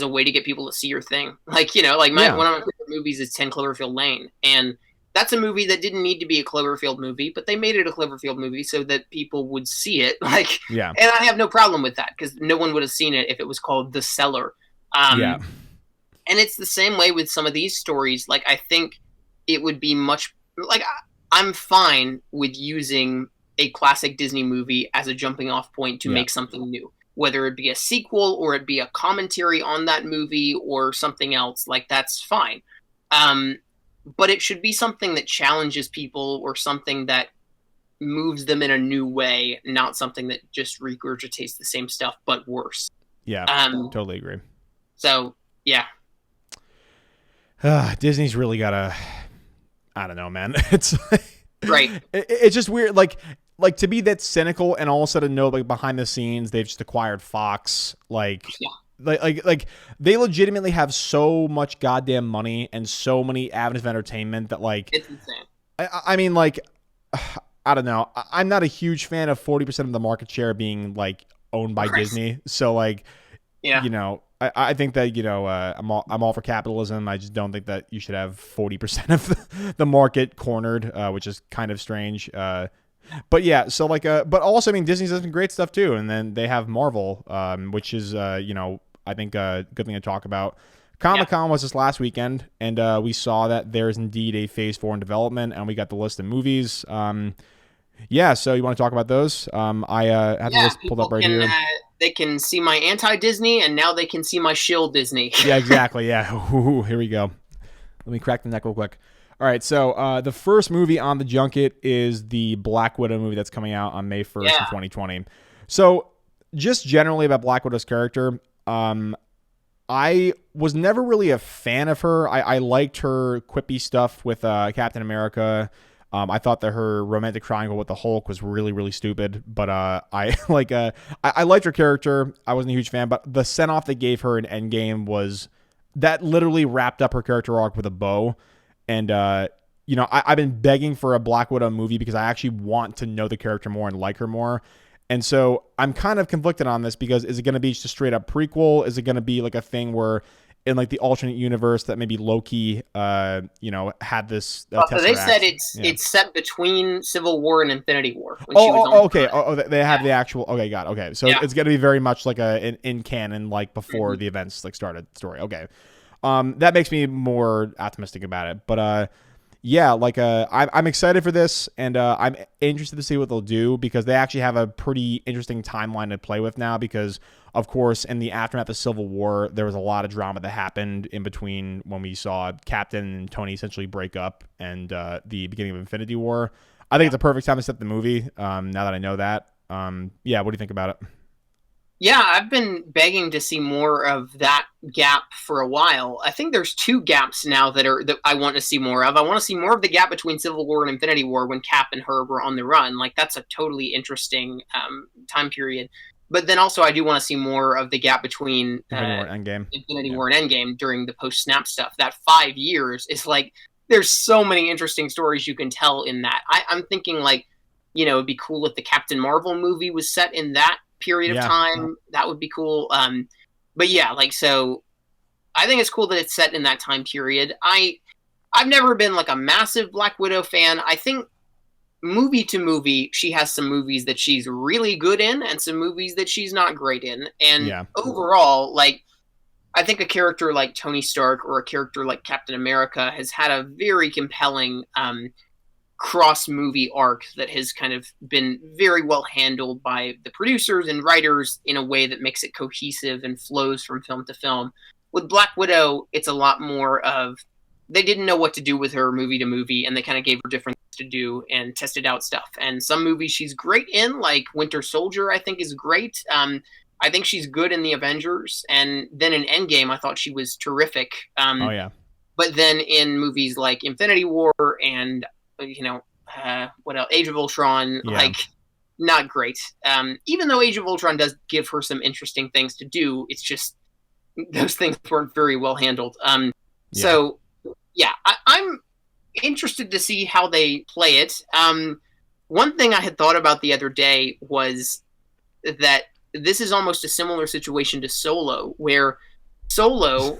B: way to get people to see your thing. Like, like
A: yeah,
B: one of my favorite movies is 10 Cloverfield Lane. And that's a movie that didn't need to be a Cloverfield movie, but they made it a Cloverfield movie so that people would see it. Like,
A: yeah,
B: and I have no problem with that because no one would have seen it if it was called The Cellar.
A: yeah,
B: Um, and it's the same way with some of these stories. Like, I think it would be much like I'm fine with using a classic Disney movie as a jumping off point to
A: yeah.
B: make something new, whether it be a sequel or it be a commentary on that movie or something else. Like that's fine. Um, but it should be something that challenges people or something that moves them in a new way, not something that just regurgitates the same stuff but worse.
A: Yeah,
B: Um,
A: totally agree.
B: so yeah,
A: Disney's really got to. I don't know, man.
B: right.
A: It's just weird. Like to be that cynical and all of a sudden know like behind the scenes they've just acquired Fox.
B: Yeah,
A: Like they legitimately have so much goddamn money and so many avenues of entertainment that like
B: it's insane.
A: I mean like I don't know. I'm not a huge fan of 40% of the market share being like owned by
B: Right.
A: Disney. So like
B: Yeah.
A: I think that I'm all for capitalism. I just don't think that you should have 40% of the market cornered, which is kind of strange. But yeah, so like but also I mean Disney's done some great stuff too, and then they have Marvel, which is I think a good thing to talk about.
B: Yeah.
A: Comic-Con was this last weekend, and we saw that there's indeed a Phase 4 in development, and we got the list of movies. Yeah, so you want to talk about those? I have the
B: Yeah.
A: list pulled up
B: People
A: right
B: can
A: here.
B: they can see my anti Disney, and now they can see my shill Disney.
A: Yeah, exactly. Yeah. Ooh, here we go. Let me crack the neck real quick. All right, so the first movie on the junket is the Black Widow movie that's coming out on May 1st in
B: Yeah.
A: 2020. So, just generally about Black Widow's character, I was never really a fan of her. I liked her quippy stuff with Captain America. I thought that her romantic triangle with the Hulk was really, really stupid. But I like I liked her character. I wasn't a huge fan, but the send off they gave her in Endgame was that literally wrapped up her character arc with a bow. And I've been begging for a Black Widow movie because I actually want to know the character more and like her more. And so I'm kind of conflicted on this because is it going to be just a straight up prequel? Is it going to be like a thing where in like the alternate universe that maybe Loki, had this
B: So they said
A: Tesseract? Yeah.
B: it's set between Civil War and Infinity War when she was on
A: Oh,
B: the
A: okay.
B: run.
A: They have
B: Yeah.
A: the actual. Okay, got it. Okay, so
B: Yeah.
A: it's going to be very much like an in canon, like before
B: Mhm.
A: the events like started story. Okay, that makes me more optimistic about it. But yeah, like I'm excited for this, and I'm interested to see what they'll do because they actually have a pretty interesting timeline to play with now. Because of course, in the aftermath of Civil War, there was a lot of drama that happened in between when we saw Captain and Tony essentially break up and the beginning of Infinity War. I think
B: Yeah.
A: it's a perfect time to set the movie. Now that I know that, yeah, what do you think about it?
B: Yeah, I've been begging to see more of that gap for a while. I think there's two gaps now that I want to see more of. I want to see more of the gap between Civil War and Infinity War when Cap and Herb were on the run. Like that's a totally interesting time period. But then also I do want to see more of the gap between
A: Infinity War Endgame.
B: Infinity
A: Yeah.
B: War and Endgame during the post Snap stuff. That 5 years is like there's so many interesting stories you can tell in that. I'm thinking like it'd be cool if the Captain Marvel movie was set in that period of
A: Yeah.
B: time. That would be cool. But yeah, like so, I think it's cool that it's set in that time period. I've never been like a massive Black Widow fan. I think movie to movie, she has some movies that she's really good in and some movies that she's not great in. And
A: Yeah.
B: overall, like I think a character like Tony Stark or a character like Captain America has had a very compelling cross movie arc that has kind of been very well handled by the producers and writers in a way that makes it cohesive and flows from film to film. With Black Widow, it's a lot more of they didn't know what to do with her movie to movie, and they kind of gave her different things to do and tested out stuff. And some movies she's great in, like Winter Soldier, I think is great. I think she's good in the Avengers, and then in Endgame, I thought she was terrific.
A: Oh yeah.
B: But then in movies like Infinity War and what else? Age of Ultron,
A: Yeah.
B: like not great. Even though Age of Ultron does give her some interesting things to do, it's just those things weren't very well handled. So yeah, I'm interested to see how they play it. One thing I had thought about the other day was that this is almost a similar situation to Solo, where Solo,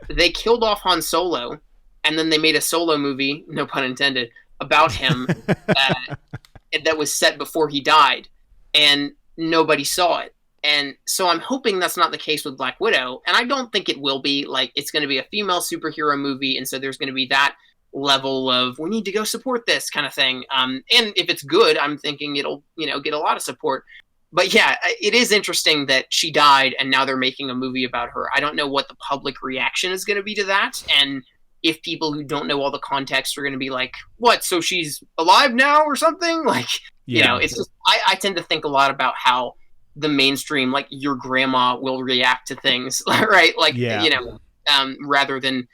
B: they killed off Han Solo, and then they made a Solo movie, no pun intended, about him that was set before he died, and nobody saw it. And so I'm hoping that's not the case with Black Widow, and I don't think it will be. Like, it's going to be a female superhero movie, and so there's going to be that level of we need to go support this kind of thing. And if it's good, I'm thinking it'll get a lot of support. But yeah, it is interesting that she died and now they're making a movie about her. I don't know what the public reaction is going to be to that, and if people who don't know all the context are going to be like, what, so she's alive now or something? Like, it's just, I tend to think a lot about how the mainstream, like your grandma will react to things, right? Like, rather than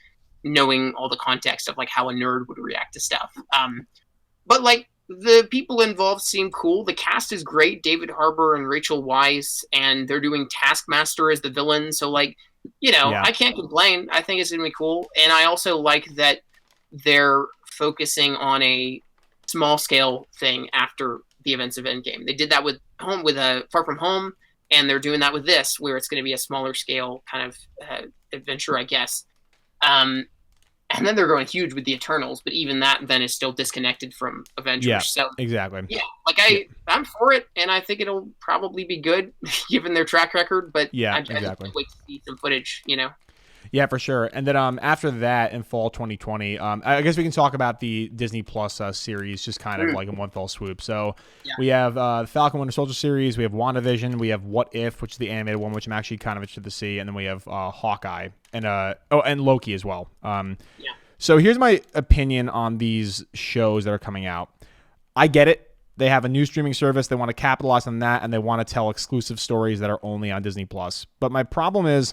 B: knowing all the context of like how a nerd would react to stuff. But like, the people involved seem cool. The cast is great. David Harbour and Rachel Weisz, and they're doing Taskmaster as the villain. So like, I can't complain. I think it's going to be cool. And I also like that they're focusing on a small scale thing after the events of Endgame. They did that with Far From Home, and they're doing that with this, where it's going to be a smaller scale kind of adventure, I guess. And then they're going huge with the Eternals, but even that then is still disconnected from Avengers.
A: Yeah,
B: so
A: exactly.
B: Yeah, like I'm for it, and I think it'll probably be good given their track record. But
A: yeah,
B: I just can't wait to see some footage.
A: Yeah, for sure. And then after that, in fall 2020, I guess we can talk about the Disney Plus series just kind of like in one fell swoop. So we have the Falcon Winter Soldier series, we have WandaVision, we have What If, which is the animated one, which I'm actually kind of interested to see, and then we have Hawkeye and Loki as well. So here's my opinion on these shows that are coming out. I get it. They have a new streaming service. They want to capitalize on that, and they want to tell exclusive stories that are only on Disney Plus. But my problem is,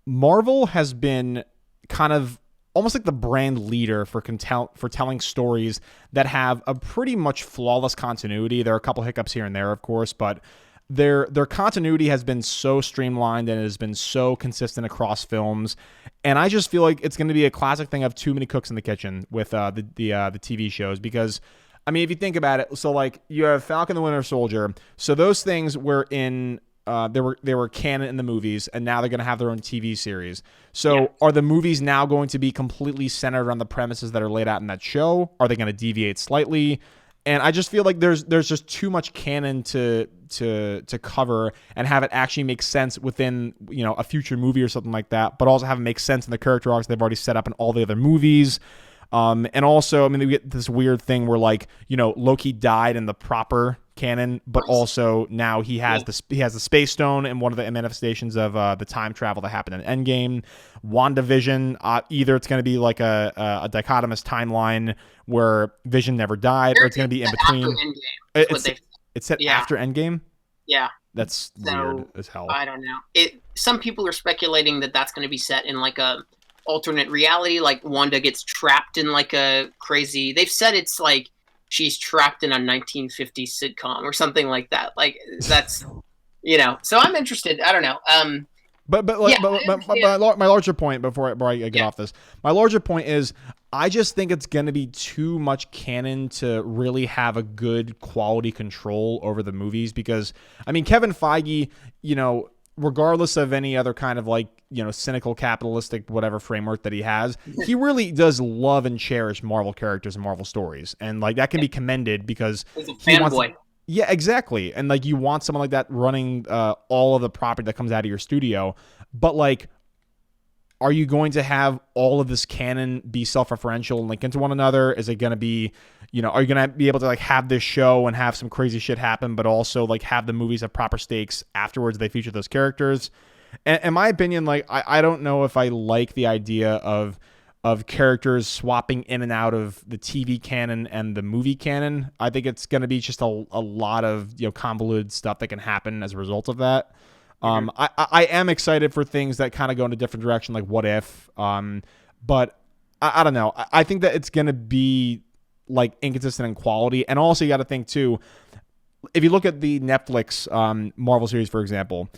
A: Marvel has been kind of almost like the brand leader for telling stories that have a pretty much flawless continuity. There are a couple hiccups here and there, of course, but their continuity has been so streamlined and it has been so consistent across films. And I just feel like it's going to be a classic thing of too many cooks in the kitchen with the TV shows, because I mean, if you think about it, so like you have Falcon the Winter Soldier, so those things were in. They were canon in the movies, and now they're going to have their own TV series. So are the movies now going to be completely centered around the premises that are laid out in that show? Are they going to deviate slightly? And I just feel like there's just too much canon to cover and have it actually make sense within a future movie or something like that, but also have it make sense in the character arcs they've already set up in all the other movies. And also, I mean, we get this weird thing where like Loki died in the proper canon, but also now he has the Space Stone and one of the manifestations of the time travel that happened in Endgame. WandaVision, either it's going to be like a dichotomous timeline where Vision never died, or it's going to be in between. It's set after Endgame.
B: Yeah,
A: that's weird as hell.
B: I don't know. Some people are speculating that that's going to be set in like a alternate reality, like Wanda gets trapped in like a crazy. They've said it's like she's trapped in a 1950s sitcom or something like that. Like that's, So I'm interested. I don't know.
A: But my larger point before I get off this, my larger point is I just think it's going to be too much canon to really have a good quality control over the movies, because I mean Kevin Feige, regardless of any other kind of like cynical capitalistic whatever framework that he has, he really does love and cherish Marvel characters and Marvel stories, and like that can be commended because
B: he's a fanboy.
A: Yeah, exactly. And like you want someone like that running all of the property that comes out of your studio, but like are you going to have all of this canon be self-referential and link into one another? Is it going to be, are you going to be able to like have this show and have some crazy shit happen, but also like have the movies have proper stakes afterwards? They feature those characters. And in my opinion, like I don't know if I like the idea of characters swapping in and out of the TV canon and the movie canon. I think it's going to be just a lot of convoluted stuff that can happen as a result of that. I am excited for things that kind of go in a different direction, like What If. But I don't know. I think that it's going to be like inconsistent in quality. And also you got to think too, if you look at the Netflix Marvel series, for example,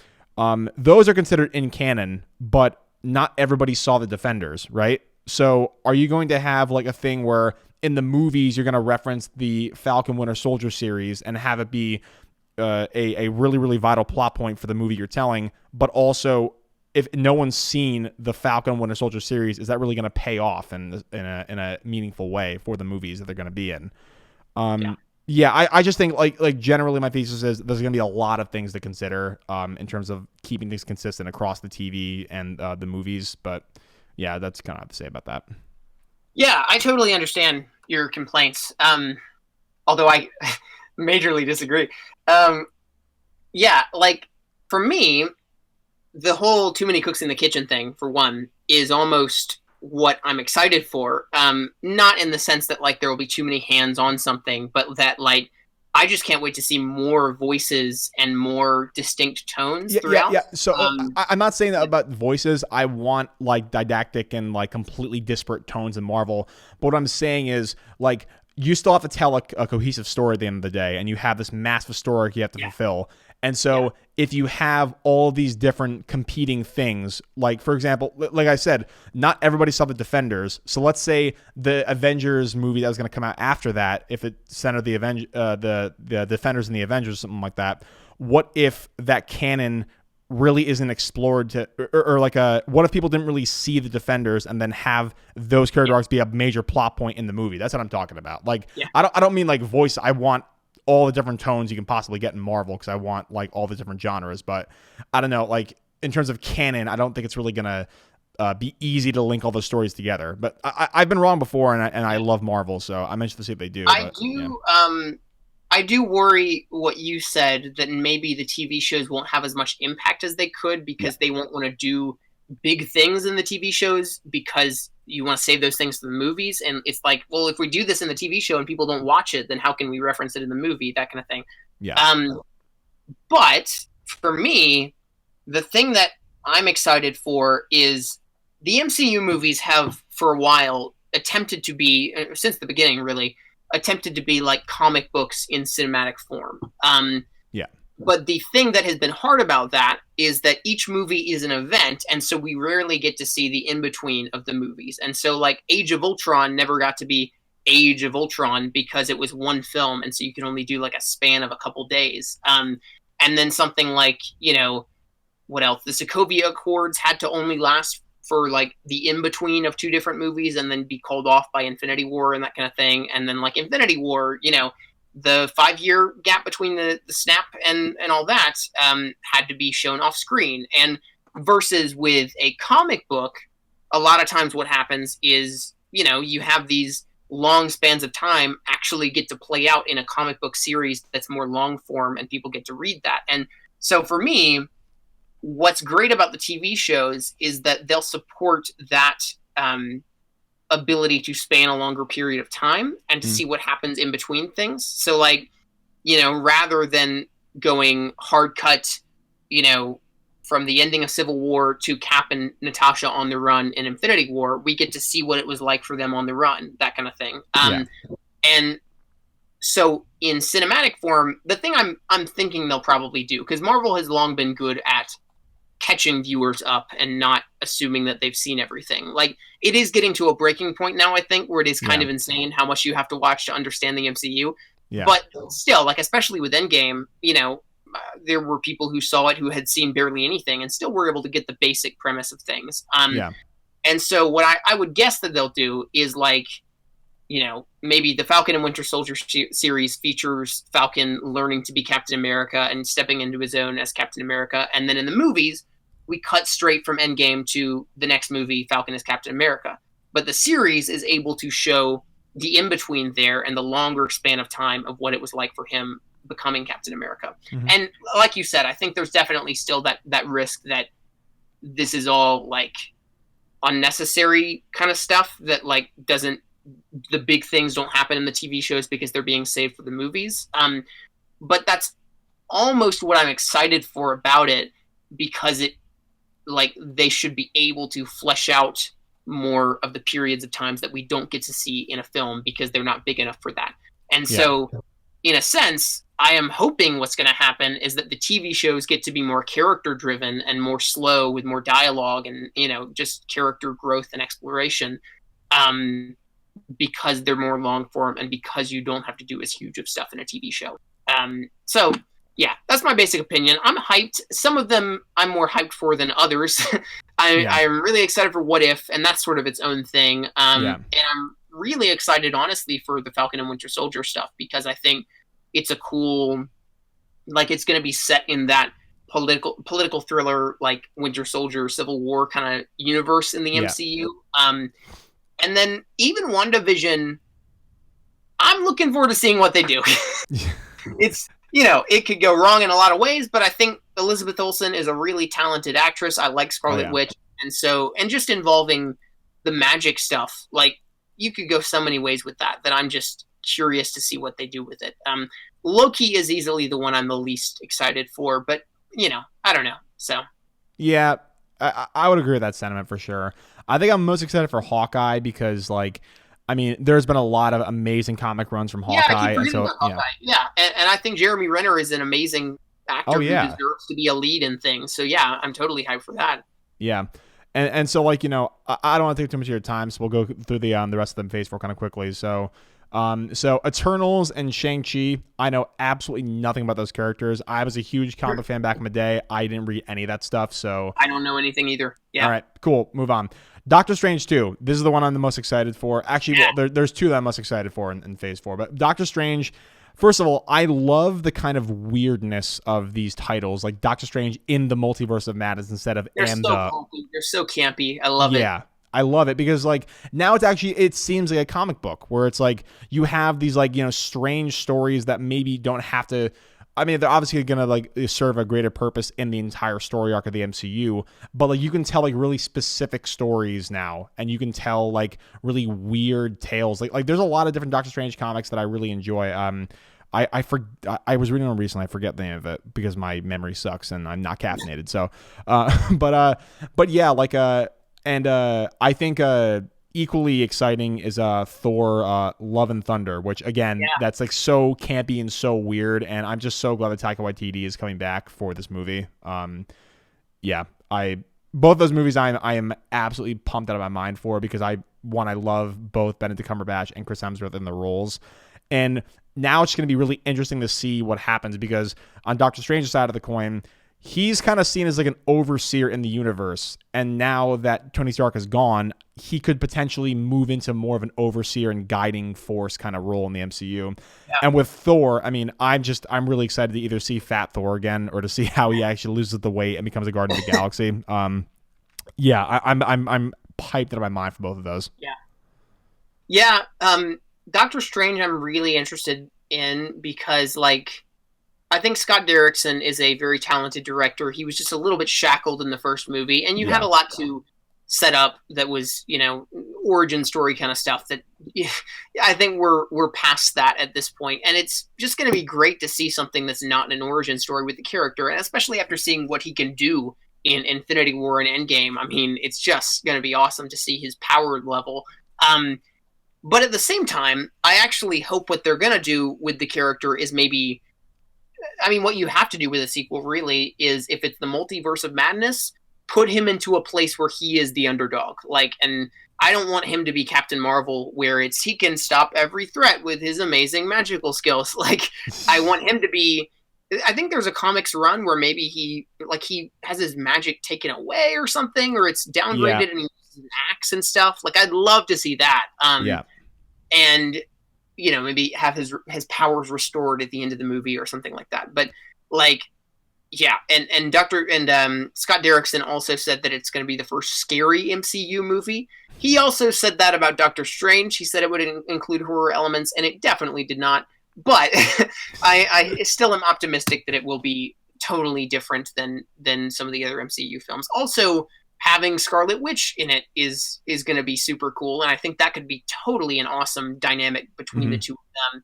A: those are considered in canon, but not everybody saw the Defenders, right? So are you going to have like a thing where in the movies you're going to reference the Falcon Winter Soldier series and have it be a really, really vital plot point for the movie you're telling, but also if no one's seen the Falcon Winter Soldier series, is that really going to pay off in a meaningful way for the movies that they're going to be in? I just think like generally my thesis is there's going to be a lot of things to consider in terms of keeping things consistent across the TV and the movies. But yeah, that's kind of what I have to say about that.
B: Yeah, I totally understand your complaints. Although I majorly disagree. Yeah, like for me, the whole too many cooks in the kitchen thing, for one, is almost what I'm excited for. Not in the sense that like there will be too many hands on something, but that like I just can't wait to see more voices and more distinct tones throughout.
A: Yeah. So I'm not saying that about voices. I want like didactic and like completely disparate tones in Marvel. But what I'm saying is like you still have to tell a cohesive story at the end of the day, and you have this massive story you have to fulfill. And so if you have all these different competing things, like, for example, like I said, not everybody saw the Defenders. So let's say the Avengers movie that was going to come out after that, if it centered the Defenders and the Avengers, something like that, what if that canon really isn't explored or like what if people didn't really see the Defenders and then have those character arcs be a major plot point in the movie? That's what I'm talking about. Like, I don't mean like voice. I want all the different tones you can possibly get in Marvel because I want like all the different genres. But I don't know, like in terms of canon, I don't think it's really gonna be easy to link all those stories together. But I've been wrong before, and I love Marvel, so I'm interested to see what they do.
B: I do worry what you said, that maybe the TV shows won't have as much impact as they could because they won't want to do big things in the TV shows because you want to save those things for the movies. And it's like, well, if we do this in the TV show and people don't watch it, then how can we reference it in the movie? That kind of thing. But for me, the thing that I'm excited for is the MCU movies have for a while attempted to be, since the beginning really, attempted to be like comic books in cinematic form. But the thing that has been hard about that is that each movie is an event, and so we rarely get to see the in-between of the movies. And so like Age of Ultron never got to be Age of Ultron because it was one film, and so you can only do like a span of a couple days. And then something like, what else? The Sokovia Accords had to only last for like the in-between of two different movies and then be called off by Infinity War and that kind of thing. And then like Infinity War, the 5-year gap between the snap and all that had to be shown off screen. And versus with a comic book, a lot of times what happens is, you have these long spans of time actually get to play out in a comic book series that's more long form and people get to read that. And so for me, what's great about the TV shows is that they'll support that ability to span a longer period of time and to see what happens in between things. So like, rather than going hard cut, from the ending of Civil War to Cap and Natasha on the run in Infinity War, we get to see what it was like for them on the run, that kind of thing. And so in cinematic form, the thing I'm thinking they'll probably do, because Marvel has long been good at catching viewers up and not assuming that they've seen everything. Like, it is getting to a breaking point now, I think, where it is kind of insane how much you have to watch to understand the MCU. But still, like, especially with Endgame, there were people who saw it who had seen barely anything and still were able to get the basic premise of things. And so what I would guess that they'll do is like, maybe the Falcon and Winter Soldier series features Falcon learning to be Captain America and stepping into his own as Captain America. And then in the movies, we cut straight from Endgame to the next movie, Falcon as Captain America. But the series is able to show the in between there and the longer span of time of what it was like for him becoming Captain America.
A: Mhm.
B: And like you said, I think there's definitely still that risk that this is all like unnecessary kind of stuff that like doesn't the big things don't happen in the TV shows because they're being saved for the movies. But that's almost what I'm excited for about it because it like they should be able to flesh out more of the periods of times that we don't get to see in a film because they're not big enough for that. And
A: Yeah.
B: so, in a sense, I am hoping what's going to happen is that the TV shows get to be more character driven and more slow with more dialogue and, just character growth and exploration. Because they're more long form and because you don't have to do as huge of stuff in a TV show. So yeah, that's my basic opinion. I'm hyped. Some of them I'm more hyped for than others. I'm really excited for What If, and that's sort of its own thing. And I'm really excited, honestly, for the Falcon and Winter Soldier stuff because I think it's a cool, like it's going to be set in that political thriller, like Winter Soldier, Civil War kind of universe in the MCU. And then even WandaVision, I'm looking forward to seeing what they do. It's, it could go wrong in a lot of ways, but I think Elizabeth Olsen is a really talented actress. I like Scarlet Witch. And just involving the magic stuff, like you could go so many ways with that I'm just curious to see what they do with it. Loki is easily the one I'm the least excited for, but I don't know. So
A: yeah, I would agree with that sentiment for sure. I think I'm most excited for Hawkeye because, there's been a lot of amazing comic runs from Hawkeye.
B: And I think Jeremy Renner is an amazing actor who deserves to be a lead in things. So yeah, I'm totally hyped for that.
A: Yeah. And so I don't want to take too much of your time, so we'll go through the rest of them Phase 4 kind of quickly. So Eternals and Shang-Chi, I know absolutely nothing about those characters. I was a huge comic fan back in the day. I didn't read any of that stuff, so
B: I don't know anything either. Yeah.
A: All right, cool. Move on. Doctor Strange 2. This is the one I'm the most excited for. Actually, there's two that I'm most excited for in Phase 4. But Doctor Strange, first of all, I love the kind of weirdness of these titles, like Doctor Strange in the Multiverse of Madness instead of
B: They're so campy. I love it.
A: Yeah. I love it because now it seems like a comic book where it's like you have these strange stories that maybe don't have to. They're obviously going to serve a greater purpose in the entire story arc of the MCU, but you can tell really specific stories now, and you can tell really weird tales. Like there's a lot of different Doctor Strange comics that I really enjoy. I was reading one recently. I forget the name of it because my memory sucks and I'm not caffeinated. So, but yeah, I think equally exciting is Thor Love and Thunder, which again that's so campy and so weird, and I'm just so glad that Taika Waititi is coming back for this movie. Both those movies I am absolutely pumped out of my mind for because I love both Benedict Cumberbatch and Chris Hemsworth in the roles, and now it's going to be really interesting to see what happens because on Doctor Strange's side of the coin, he's kind of seen as an overseer in the universe. And now that Tony Stark is gone, he could potentially move into more of an overseer and guiding force kind of role in the MCU. Yeah. And with Thor, I'm really excited to either see Fat Thor again or to see how he actually loses the weight and becomes a Guardian of the Galaxy. I'm hyped out of my mind for both of those.
B: Yeah. Doctor Strange I'm really interested in because I think Scott Derrickson is a very talented director. He was just a little bit shackled in the first movie, and you had a lot to set up that was, origin story kind of stuff that I think we're past that at this point. And it's just going to be great to see something that's not an origin story with the character, and especially after seeing what he can do in Infinity War and Endgame. It's just going to be awesome to see his power level. But at the same time, I actually hope what they're going to do with the character is maybe... what you have to do with a sequel really is if it's the Multiverse of Madness, put him into a place where he is the underdog. And I don't want him to be Captain Marvel where he can stop every threat with his amazing magical skills. I want him to be, I think there's a comics run where maybe he has his magic taken away or something, or it's downgraded and he uses an axe and stuff. I'd love to see that. And maybe have his powers restored at the end of the movie or something like that. But yeah, and Scott Derrickson also said that it's going to be the first scary MCU movie. He also said that about Doctor Strange. He said it would include horror elements, and it definitely did not. But I still am optimistic that it will be totally different than some of the other MCU films. Also, having Scarlet Witch in it is going to be super cool, and I think that could be totally an awesome dynamic between the two of them.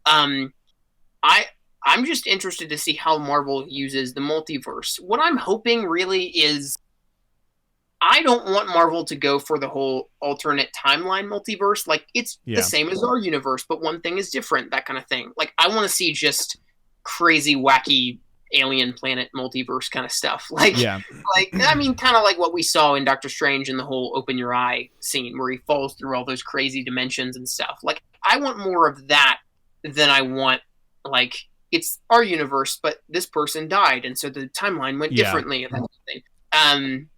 B: Um, I I'm just interested to see how Marvel uses the multiverse. What I'm hoping really is I don't want Marvel to go for the whole alternate timeline multiverse. Like it's the
A: Yeah.
B: same as our universe, but one thing is different, that kind of thing. Like I want to see just crazy, wacky alien planet multiverse kind of stuff.
A: Yeah.
B: Like I mean, kind of like what we saw in Doctor Strange in the whole open your eye scene where he falls through all those crazy dimensions and stuff. Like I want more of that than I want like it's our universe, but this person died, and so the timeline went
A: Yeah.
B: differently and that kind of thing.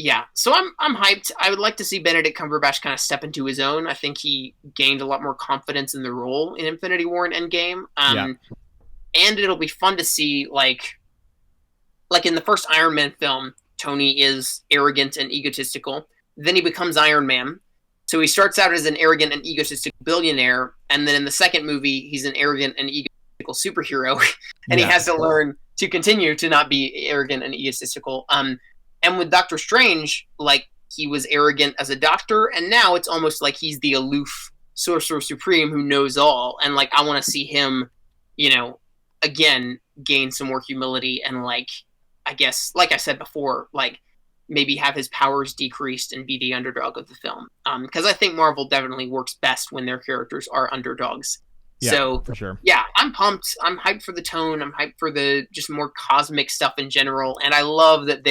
B: Yeah, so I'm hyped. I would like to see Benedict Cumberbatch kind of step into his own. I think he gained a lot more confidence in the role in Infinity War and Endgame.
A: Yeah.
B: And it'll be fun to see like in the first Iron Man film, Tony is arrogant and egotistical. Then he becomes Iron Man. So he starts out as an arrogant and egotistical billionaire, and then in the second movie, he's an arrogant and egotistical superhero, and he has to learn to continue to not be arrogant and egotistical. And with Doctor Strange, like he was arrogant as a doctor, and now it's almost like he's the aloof sorcerer supreme who knows all. And like I want to see him, you know, again gain some more humility and like I guess, like I said before, like maybe have his powers decreased and be the underdog of the film. Because I think Marvel definitely works best when their characters are underdogs.
A: Yeah,
B: So
A: for sure.
B: yeah, I'm pumped. I'm hyped for the tone. I'm hyped for the just more cosmic stuff in general. And I love that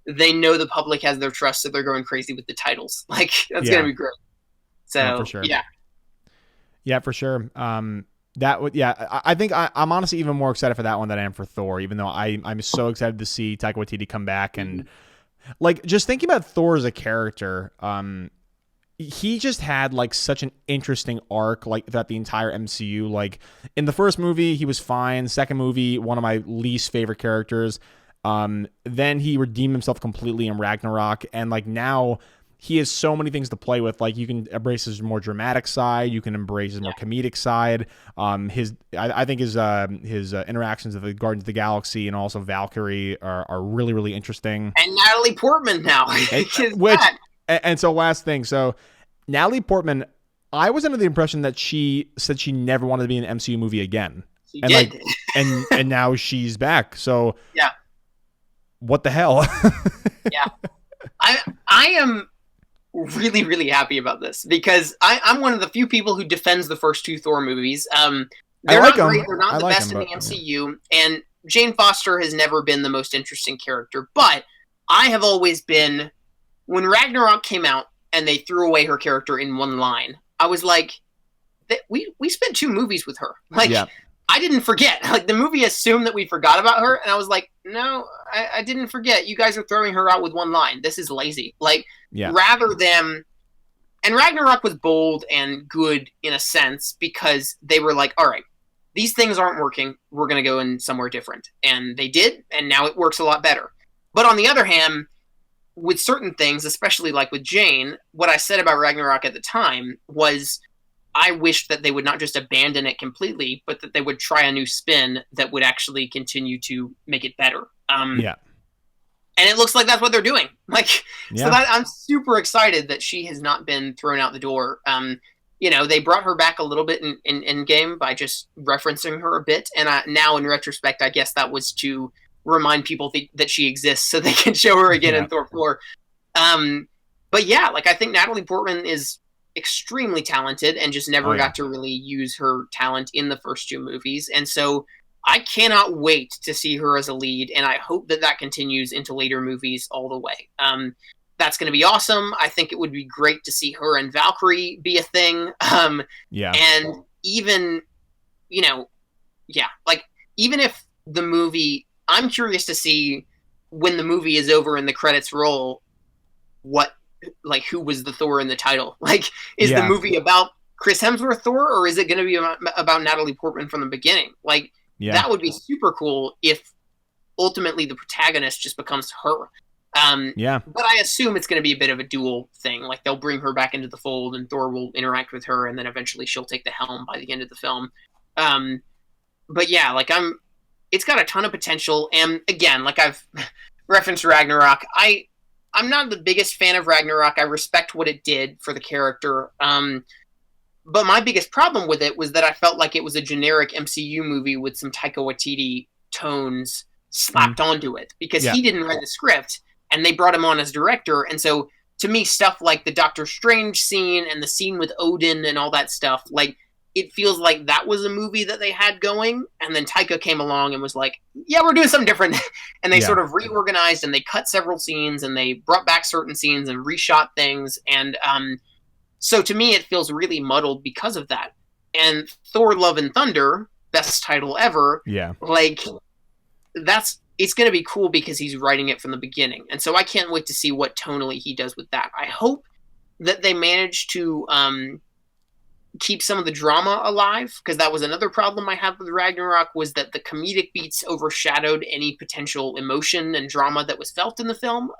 B: they know the public has their trust, so they're going crazy with the titles. Like that's gonna be great. So
A: no, for sure.
B: Yeah.
A: Yeah, for sure. That would, yeah. I think I'm honestly even more excited for that one than I am for Thor. Even though I'm so excited to see Taika Waititi come back and like just thinking about Thor as a character. He just had like such an interesting arc like throughout the entire MCU. Like in the first movie, he was fine. Second movie, one of my least favorite characters. Then he redeemed himself completely in Ragnarok, and like now he has so many things to play with. Like you can embrace his more dramatic side, you can embrace his more comedic side. I think his interactions with the Guardians of the Galaxy and also Valkyrie are really, really interesting.
B: And Natalie Portman now,
A: and so last thing, so Natalie Portman, I was under the impression that she said she never wanted to be in an MCU movie again,
B: she
A: and
B: did.
A: like and now she's back. So
B: yeah.
A: What the hell?
B: Yeah. I am really, really happy about this because I'm one of the few people who defends the first two Thor movies. They're not great. They're not the best in the MCU. And Jane Foster has never been the most interesting character. But I have always been, when Ragnarok came out and they threw away her character in one line, I was like, we spent 2 movies with her. Like, I didn't forget. Like the movie assumed that we forgot about her, and I was like, no, I didn't forget. You guys are throwing her out with one line. This is lazy. Like rather than, and Ragnarok was bold and good in a sense because they were like, all right, these things aren't working. We're gonna go in somewhere different, and they did, and now it works a lot better. But on the other hand, with certain things, especially like with Jane, what I said about Ragnarok at the time was, I wished that they would not just abandon it completely, but that they would try a new spin that would actually continue to make it better. And it looks like that's what they're doing. Like, so that I'm super excited that she has not been thrown out the door. You know, they brought her back a little bit in Endgame by just referencing her a bit. And now in retrospect, I guess that was to remind people that she exists so they can show her again in Thor 4. But yeah, like I think Natalie Portman is extremely talented and just never got to really use her talent in the first 2 movies. And so I cannot wait to see her as a lead, and I hope that continues into later movies all the way. That's going to be awesome. I think it would be great to see her and Valkyrie be a thing. And even, you know, like even if the movie, I'm curious to see when the movie is over and the credits roll, who was the Thor in the title? Like, is the movie about Chris Hemsworth Thor, or is it going to be about Natalie Portman from the beginning? Like, that would be super cool if ultimately the protagonist just becomes her.
A: Yeah.
B: But I assume it's going to be a bit of a dual thing. Like they'll bring her back into the fold, and Thor will interact with her, and then eventually she'll take the helm by the end of the film. But yeah, like it's got a ton of potential. And again, like I've referenced Ragnarok, I'm not the biggest fan of Ragnarok. I respect what it did for the character. But my biggest problem with it was that I felt like it was a generic MCU movie with some Taika Waititi tones slapped onto it because he didn't write the script and they brought him on as director. And so to me, stuff like the Doctor Strange scene and the scene with Odin and all that stuff, like it feels like that was a movie that they had going. And then Taika came along and was like, yeah, we're doing something different. And they sort of reorganized and they cut several scenes and they brought back certain scenes and reshot things. And so to me, it feels really muddled because of that. And Thor Love and Thunder, best title ever.
A: Yeah.
B: Like it's going to be cool because he's writing it from the beginning. And so I can't wait to see what tonally he does with that. I hope that they manage to keep some of the drama alive, because that was another problem I had with Ragnarok, was that the comedic beats overshadowed any potential emotion and drama that was felt in the film.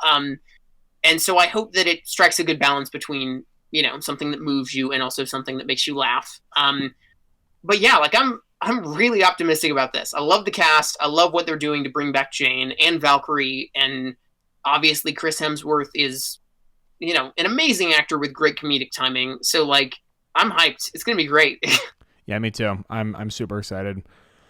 B: And so I hope that it strikes a good balance between, you know, something that moves you and also something that makes you laugh. But yeah, like I'm really optimistic about this. I love the cast. I love what they're doing to bring back Jane and Valkyrie. And obviously Chris Hemsworth is, you know, an amazing actor with great comedic timing. So like, I'm hyped. It's going to be great.
A: Yeah, me too. I'm super excited.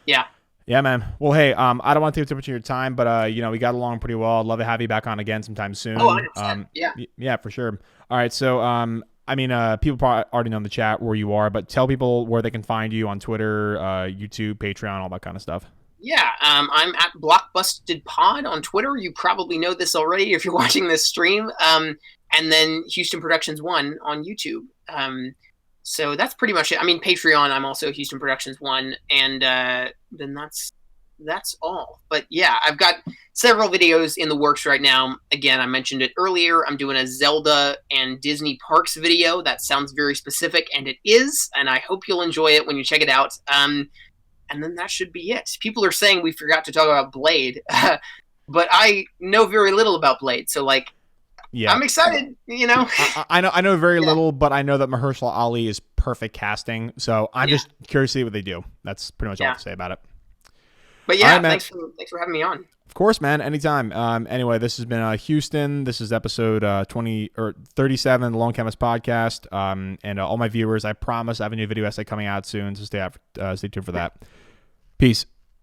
B: Yeah.
A: Yeah, man. Well, hey, I don't want to take too much of your time, but you know, we got along pretty well. I'd love to have you back on again sometime soon.
B: Oh, 100%. Yeah.
A: Yeah, for sure. All right. So, I mean, people probably already know in the chat where you are, but tell people where they can find you on Twitter, YouTube, Patreon, all that kind of stuff.
B: Yeah, I'm at BlockbustedPod on Twitter. You probably know this already if you're watching this stream. And then Houstonproductions1 on YouTube. So that's pretty much it. I mean, Patreon, I'm also Houstonproductions1, and then that's all. But yeah, I've got several videos in the works right now. Again, I mentioned it earlier. I'm doing a Zelda and Disney Parks video. That sounds very specific, and it is, and I hope you'll enjoy it when you check it out. And then that should be it. People are saying we forgot to talk about Blade, but I know very little about Blade, so like, yeah, I'm excited, you know.
A: I know very little, but I know that Mahershala Ali is perfect casting. So I'm just curious to see what they do. That's pretty much all I have to say about it.
B: But yeah, right, thanks for having me on.
A: Of course, man. Anytime. Anyway, this has been Houston. This is episode 20 or 37, the Lone Chemist podcast. And all my viewers, I promise I have a new video essay coming out soon. So stay tuned for that. Peace.